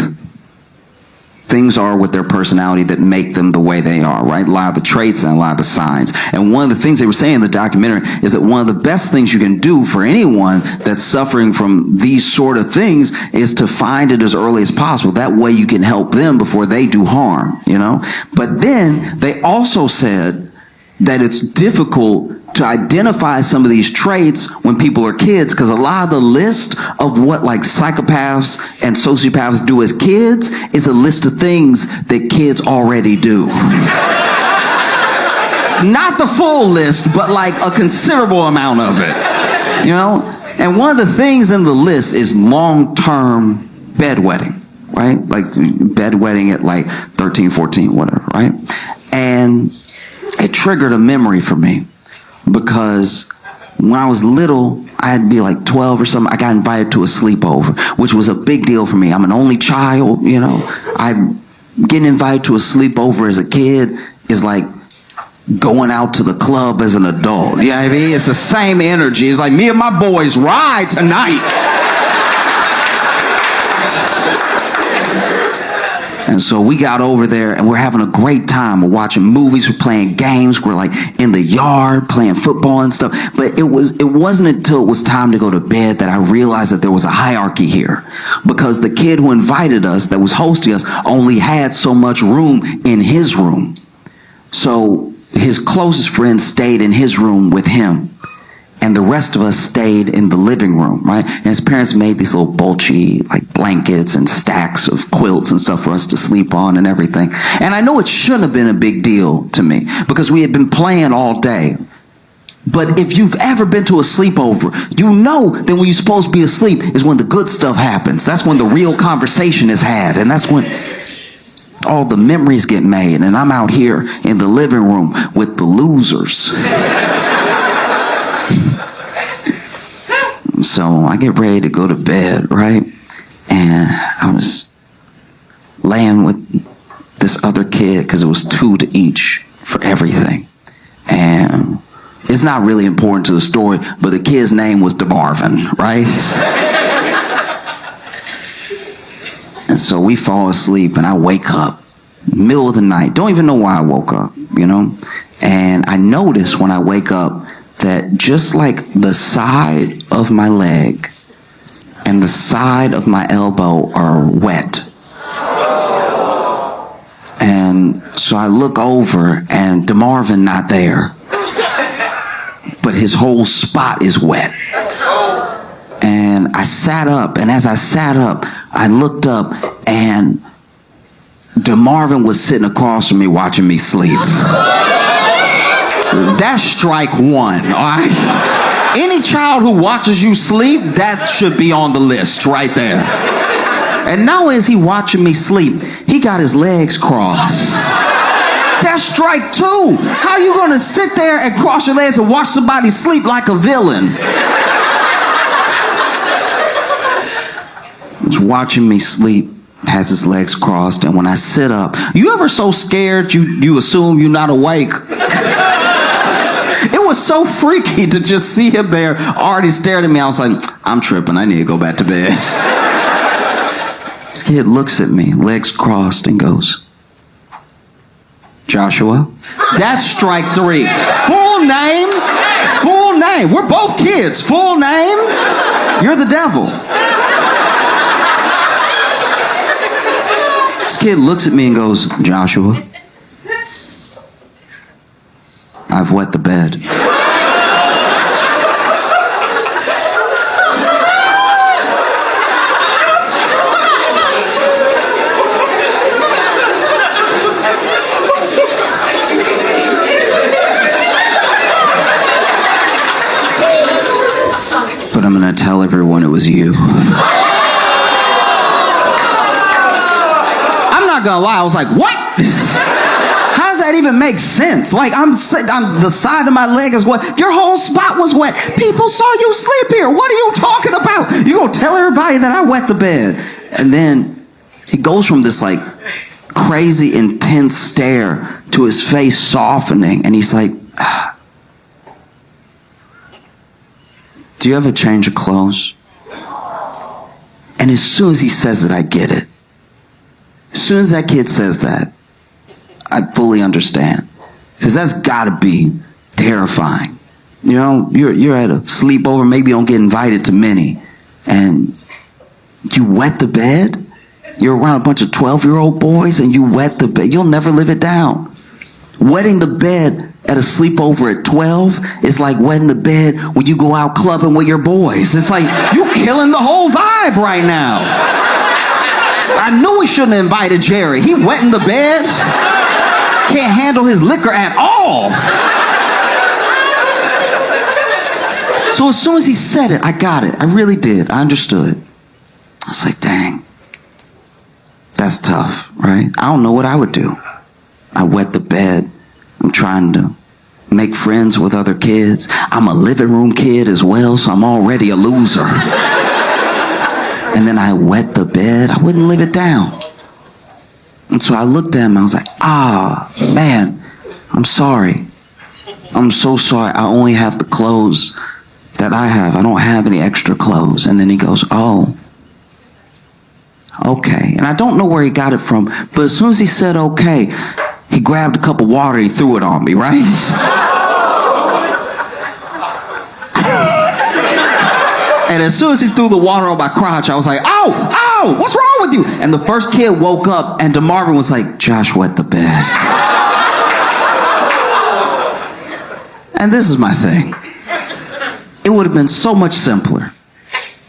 things are with their personality that make them the way they are, right? A lot of the traits and a lot of the signs. And one of the things they were saying in the documentary is that one of the best things you can do for anyone that's suffering from these sort of things is to find it as early as possible. That way you can help them before they do harm, you know? But then they also said that it's difficult to identify some of these traits when people are kids, because a lot of the list of what like psychopaths and sociopaths do as kids is a list of things that kids already do. Not the full list, but like a considerable amount of it, you know? And one of the things in the list is long-term bedwetting, right? Like bedwetting at like 13, 14, whatever, right? And it triggered a memory for me. Because when I was little, I had to be like 12 or something, I got invited to a sleepover, which was a big deal for me. I'm an only child, you know. Getting invited to a sleepover as a kid is like going out to the club as an adult. You know what I mean? It's the same energy. It's like me and my boys ride tonight. And so we got over there and we're having a great time. We're watching movies, we're playing games, we're like in the yard playing football and stuff. But it wasn't until it was time to go to bed that I realized that there was a hierarchy here. Because the kid who invited us, that was hosting us, only had so much room in his room. So his closest friend stayed in his room with him. And the rest of us stayed in the living room, right? And his parents made these little bulgy like blankets and stacks of quilts and stuff for us to sleep on and everything. And I know it shouldn't have been a big deal to me because we had been playing all day. But if you've ever been to a sleepover, you know that when you're supposed to be asleep is when the good stuff happens. That's when the real conversation is had. And that's when all the memories get made, and I'm out here in the living room with the losers. So I get ready to go to bed, right? And I was laying with this other kid because it was 2 to each for everything. And it's not really important to the story, but the kid's name was DeMarvin, right? And so we fall asleep, and I wake up middle of the night. Don't even know why I woke up, you know? And I notice when I wake up that just like the side of my leg and the side of my elbow are wet. And so I look over, and DeMarvin not there, but his whole spot is wet. And I sat up, and as I sat up, I looked up, and DeMarvin was sitting across from me watching me sleep. That's strike 1, all right? Any child who watches you sleep, that should be on the list right there. And not only is he watching me sleep, he got his legs crossed. That's strike 2. How you gonna sit there and cross your legs and watch somebody sleep like a villain? He's watching me sleep, has his legs crossed, and when I sit up, you ever so scared you assume you're not awake? It was so freaky to just see him there already staring at me. I was like, I'm tripping, I need to go back to bed. This kid looks at me, legs crossed, and goes, Joshua? That's strike 3. Full name? Full name. We're both kids. Full name? You're the devil. This kid looks at me and goes, Joshua, I've wet the bed. But I'm going to tell everyone it was you. I'm not going to lie. I was like, what? How does that even make sense? Like, I'm the side of my leg is wet. Your whole spot was wet. People saw you sleep here. What are you talking about? You going to tell everybody that I wet the bed? And then he goes from this like crazy intense stare to his face softening. And he's like, do you have a change of clothes? And as soon as he says it, I get it. As soon as that kid says that, I fully understand. Because that's got to be terrifying. You know, you're at a sleepover, maybe you don't get invited to many, and you wet the bed? You're around a bunch of 12-year-old boys and you wet the bed. You'll never live it down. Wetting the bed at a sleepover at 12 is like wetting the bed when you go out clubbing with your boys. It's like, you killing the whole vibe right now. I knew we shouldn't have invited Jerry. He wet in the bed. Can't handle his liquor at all. So as soon as he said it, I got it. I really did. I understood. I was like, dang. That's tough, right? I don't know what I would do. I wet the bed. I'm trying to make friends with other kids. I'm a living room kid as well, so I'm already a loser. And then I wet the bed. I wouldn't live it down. And so I looked at him. I was like, man, I'm sorry. I'm so sorry. I only have the clothes that I have. I don't have any extra clothes. And then he goes, oh, okay. And I don't know where he got it from, but as soon as he said okay, he grabbed a cup of water and he threw it on me, right? And as soon as he threw the water on my crotch, I was like, ow, what's wrong with you? And the first kid woke up and DeMarvin was like, Josh wet the bed. And this is my thing. It would have been so much simpler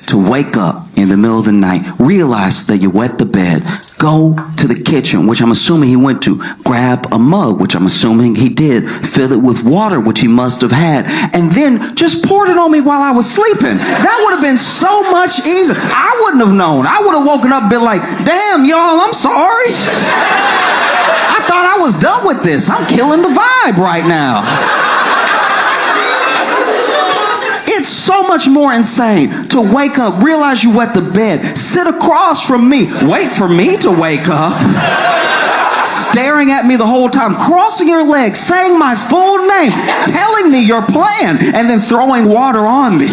to wake up in the middle of the night, realize that you wet the bed, go to the kitchen, which I'm assuming he went to, grab a mug, which I'm assuming he did, fill it with water, which he must have had, and then just poured it on me while I was sleeping. That would have been so much easier. I wouldn't have known. I would have woken up and been like, damn, y'all, I'm sorry. I thought I was done with this. I'm killing the vibe right now. It's so much more insane to wake up, realize you wet the bed, sit across from me, wait for me to wake up, staring at me the whole time, crossing your legs, saying my full name, telling me your plan, and then throwing water on me.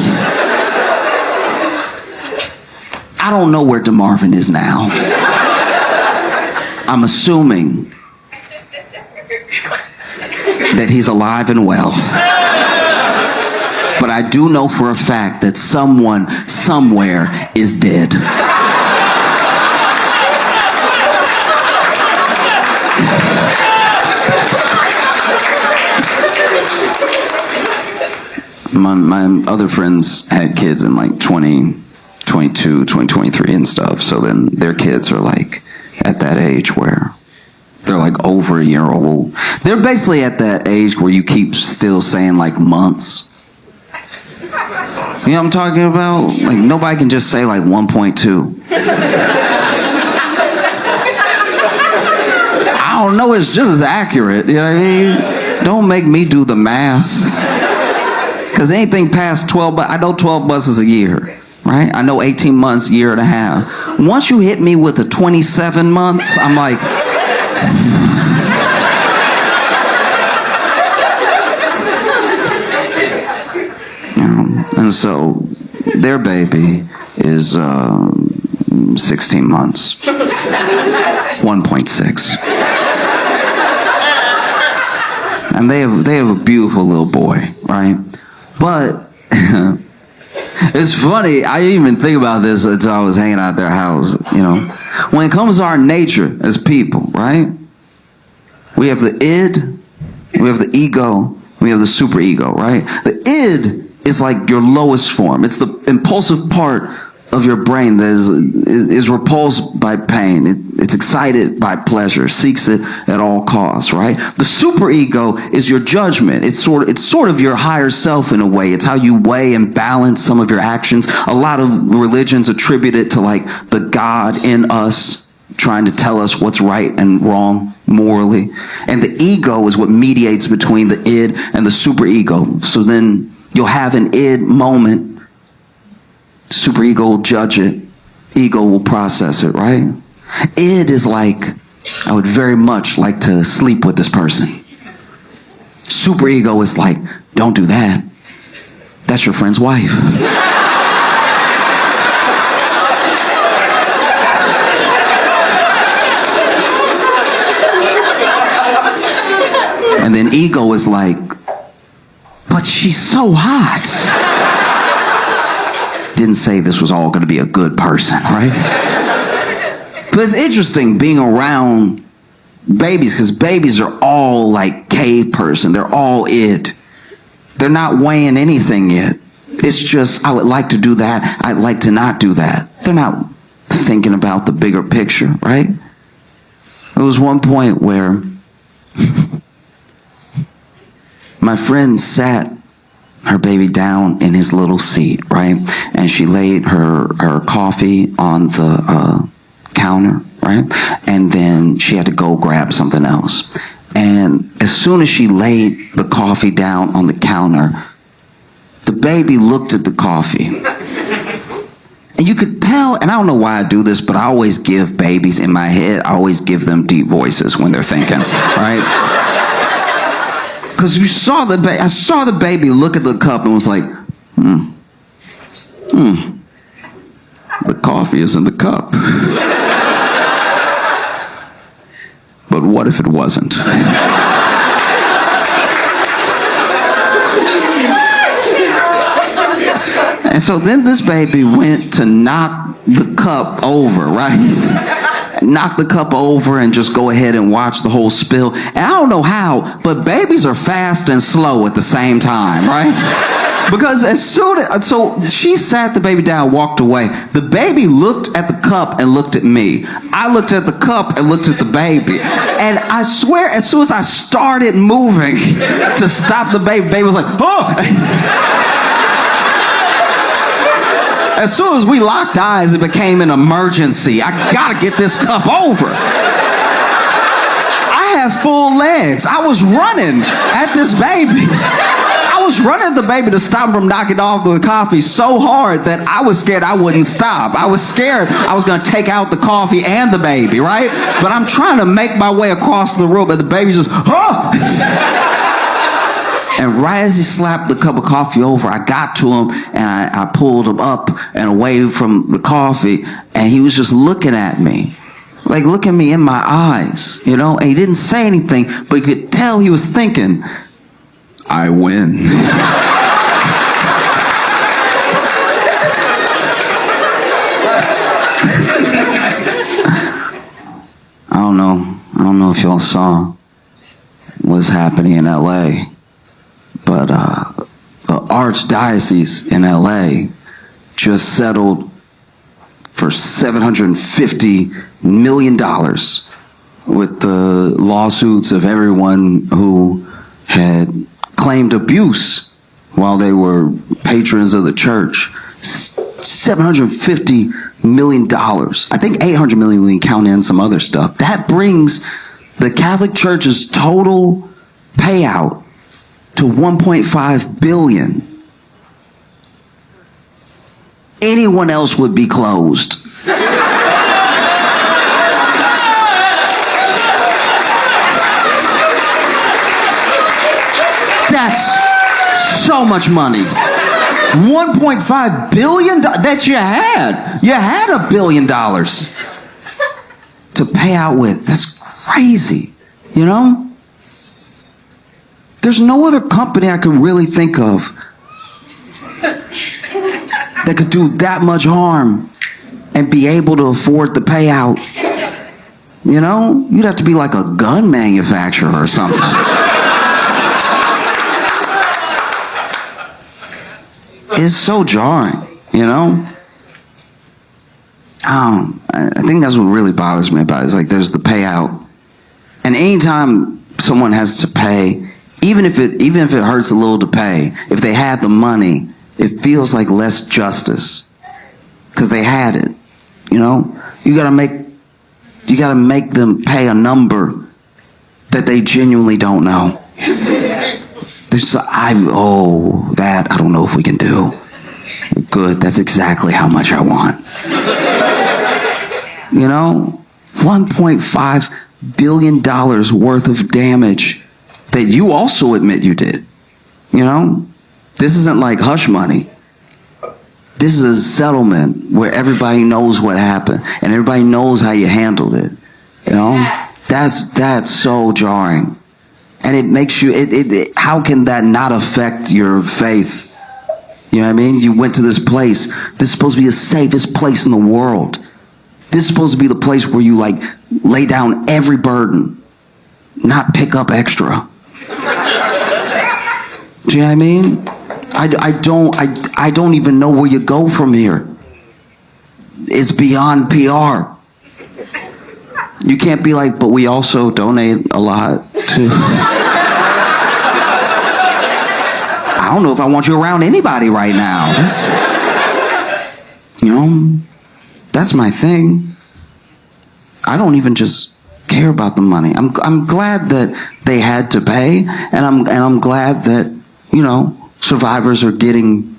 I don't know where DeMarvin is now. I'm assuming that he's alive and well. But I do know for a fact that someone somewhere is dead. My other friends had kids in like 2022, 2023 and stuff. So then their kids are like at that age where they're like over a year old. They're basically at that age where you keep still saying like months. You know what I'm talking about? Like, nobody can just say like 1.2. I don't know, it's just as accurate, you know what I mean? Don't make me do the math. Because anything past 12, I know 12 months is a year, right? I know 18 months, year and a half. Once you hit me with the 27 months, I'm like... And so their baby is 16 months. 1.6. And they have a beautiful little boy, right? But it's funny, I didn't even think about this until I was hanging out at their house, you know. When it comes to our nature as people, right? We have the id, we have the ego, we have the superego, right? The id is like your lowest form. It's the impulsive part of your brain that is repulsed by pain. It's excited by pleasure, seeks it at all costs, right? The superego is your judgment. It's sort of your higher self in a way. It's how you weigh and balance some of your actions. A lot of religions attribute it to like the God in us trying to tell us what's right and wrong morally. And the ego is what mediates between the id and the superego. So then you'll have an id moment, superego will judge it, ego will process it, right? Id is like, I would very much like to sleep with this person. Superego is like, don't do that. That's your friend's wife. And then ego is like, but she's so hot. Didn't say this was all going to be a good person, right? But it's interesting being around babies, because babies are all like cave person. They're all id. They're not weighing anything yet. It's just, I would like to do that. I'd like to not do that. They're not thinking about the bigger picture, right? There was one point where my friend sat her baby down in his little seat, right? And she laid her coffee on the counter, right? And then she had to go grab something else. And as soon as she laid the coffee down on the counter, the baby looked at the coffee. And you could tell, and I don't know why I do this, but I always give babies in my head, I always give them deep voices when they're thinking, right? Because I saw the baby look at the cup and was like, the coffee is in the cup. But what if it wasn't? And so then this baby went to knock the cup over, right? Knock the cup over and just go ahead and watch the whole spill. And I don't know how, but babies are fast and slow at the same time, right? Because so she sat the baby down, walked away. The baby looked at the cup and looked at me. I looked at the cup and looked at the baby. And I swear, as soon as I started moving to stop the baby was like, oh! As soon as we locked eyes, it became an emergency. I gotta get this cup over. I have full legs. I was running at this baby. I was running at the baby to stop him from knocking off the coffee so hard that I was scared I wouldn't stop. I was scared I was gonna take out the coffee and the baby, right? But I'm trying to make my way across the room and the baby just, oh! And right as he slapped the cup of coffee over, I got to him and I pulled him up and away from the coffee, and he was just looking at me. Like looking me in my eyes, you know? And he didn't say anything, but you could tell he was thinking, I win. I don't know if y'all saw what's happening in LA, but the Archdiocese in LA just settled for $750 million with the lawsuits of everyone who had claimed abuse while they were patrons of the church. $750 million. I think $800 million when you count in some other stuff. That brings the Catholic Church's total payout to $1.5 billion. Anyone else would be closed. That's so much money. $1.5 billion that you had. You had $1 billion to pay out with. That's crazy, you know? There's no other company I could really think of that could do that much harm and be able to afford the payout. You know? You'd have to be like a gun manufacturer or something. It's so jarring, you know? I think that's what really bothers me about it. It's like there's the payout. And anytime someone has to pay, even if it hurts a little to pay, if they had the money, it feels like less justice. Because they had it. You know? You gotta make them pay a number that they genuinely don't know. I don't know if we can do. Good, that's exactly how much I want. You know, $1.5 billion worth of damage that you also admit you did. You know, this isn't like hush money. This is a settlement where everybody knows what happened and everybody knows how you handled it. You know, that's so jarring. And it makes you, how can that not affect your faith? You know what I mean? You went to this place. This is supposed to be the safest place in the world. This is supposed to be the place where you like lay down every burden, not pick up extra. Do you know what I mean? I don't even know where you go from here. It's beyond PR. You can't be like, but we also donate a lot to... I don't know if I want you around anybody right now. That's my thing. I don't even just care about the money. I'm glad that they had to pay, and I'm glad that, you know, survivors are getting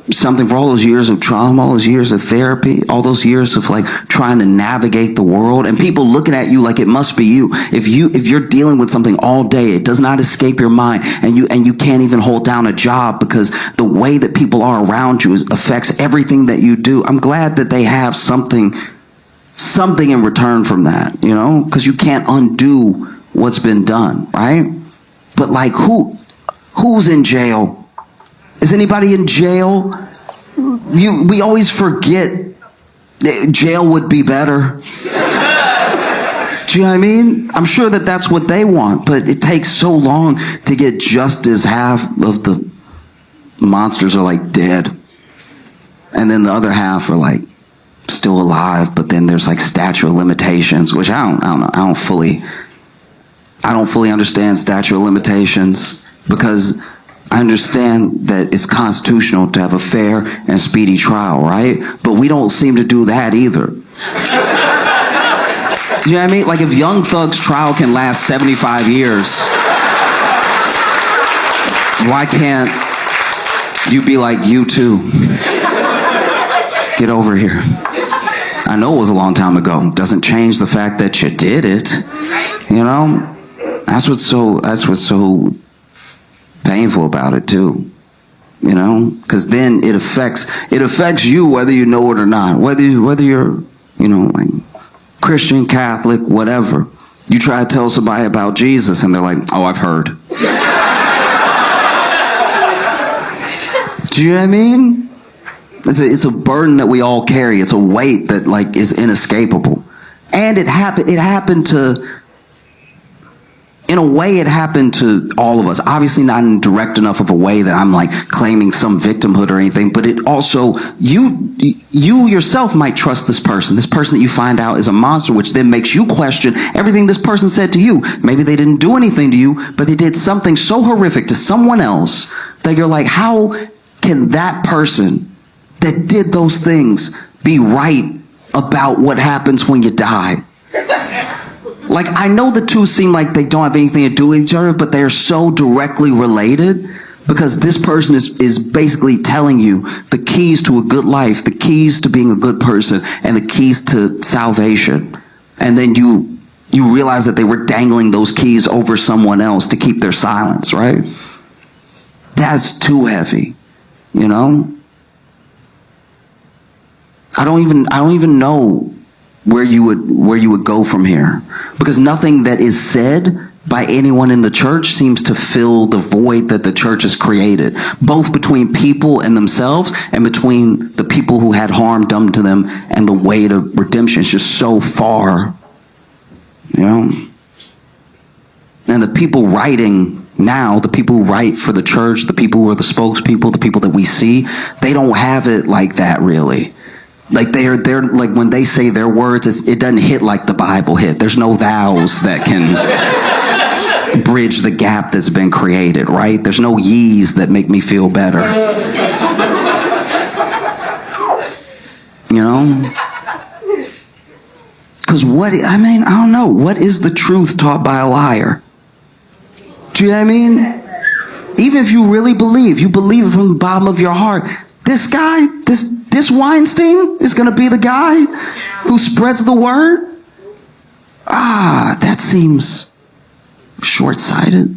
something for all those years of trauma, all those years of therapy, all those years of like trying to navigate the world, and people looking at you like it must be you. If you're dealing with something all day, it does not escape your mind, and you can't even hold down a job because the way that people are around you affects everything that you do. I'm glad that they have something in return from that, you know, because you can't undo what's been done, right? But like who's in jail? Is anybody in jail? We always forget that jail would be better. Do you know what I mean? I'm sure that that's what they want, but it takes so long to get justice half of the monsters are like dead. And then the other half are like still alive, but then there's like statute of limitations, which I don't know. I don't fully understand statute of limitations, because I understand that it's constitutional to have a fair and speedy trial, right? But we don't seem to do that either. You know what I mean? Like, if Young Thug's trial can last 75 years, why can't you be like, you too? Get over here. I know it was a long time ago. Doesn't change the fact that you did it. You know? That's what's so painful about it too. You know? Because then it affects you whether you know it or not. Whether you're, you know, like Christian, Catholic, whatever. You try to tell somebody about Jesus and they're like, oh, I've heard. Do you know what I mean? It's a burden that we all carry. It's a weight that like is inescapable. And it happened to, in a way, it happened to all of us. Obviously not in direct enough of a way that I'm like claiming some victimhood or anything, but it also, you yourself might trust this person that you find out is a monster, which then makes you question everything this person said to you. Maybe they didn't do anything to you, but they did something so horrific to someone else that you're like, how can that person that did those things be right about what happens when you die? Like, I know the two seem like they don't have anything to do with each other, but they're so directly related, because this person is basically telling you the keys to a good life, the keys to being a good person, and the keys to salvation. And then you realize that they were dangling those keys over someone else to keep their silence, right? That's too heavy, you know? I don't even know where you would go from here, because nothing that is said by anyone in the church seems to fill the void that the church has created, both between people and themselves and between the people who had harm done to them and the way to redemption. It's just so far, you know? And the people writing now, the people who write for the church, the people who are the spokespeople, the people that we see, they don't have it like that, really. Like, they're like, when they say their words, it doesn't hit like the Bible hit. There's no thous that can bridge the gap that's been created, right? There's no ye's that make me feel better. You know? Because I don't know. What is the truth taught by a liar? Do you know what I mean? Even if you really believe, you believe it from the bottom of your heart, this guy, this Weinstein is going to be the guy who spreads the word? That seems short-sighted.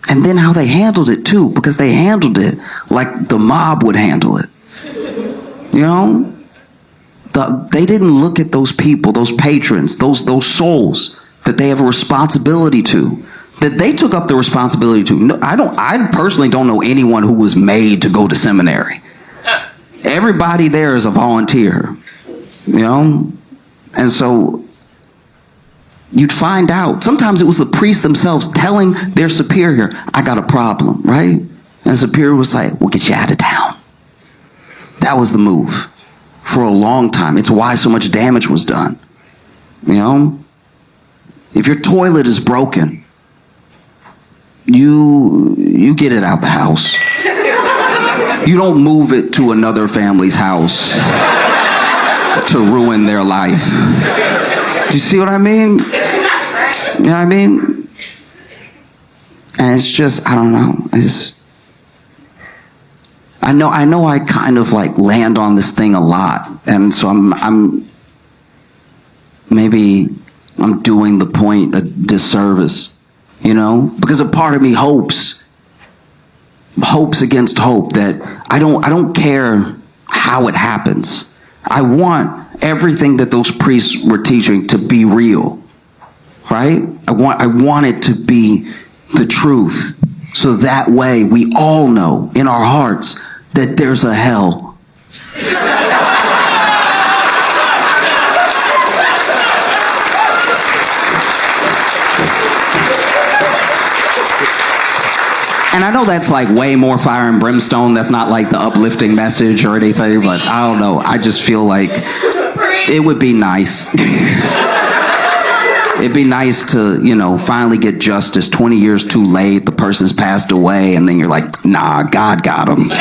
And then how they handled it too, because they handled it like the mob would handle it. You know? They didn't look at those people, those patrons, those souls that they have a responsibility to, that they took up the responsibility to. No, I personally don't know anyone who was made to go to seminary. Everybody there is a volunteer, you know? And so you'd find out. Sometimes it was the priests themselves telling their superior, I got a problem, right? And the superior was like, we'll get you out of town. That was the move for a long time. It's why so much damage was done, you know? If your toilet is broken, you get it out the house. You don't move it to another family's house to ruin their life. Do you see what I mean? You know what I mean? And it's just, I don't know. I know I kind of like land on this thing a lot. And so I'm doing the point a disservice, you know? Because a part of me hopes against hope that I don't care how it happens. I want everything that those priests were teaching to be real, right? I want it to be the truth. So that way we all know in our hearts that there's a hell. And I know that's like way more fire and brimstone. That's not like the uplifting message or anything, but I don't know. I just feel like it would be nice. It'd be nice to, finally get justice. 20 years too late, the person's passed away, and then you're like, nah, God got him.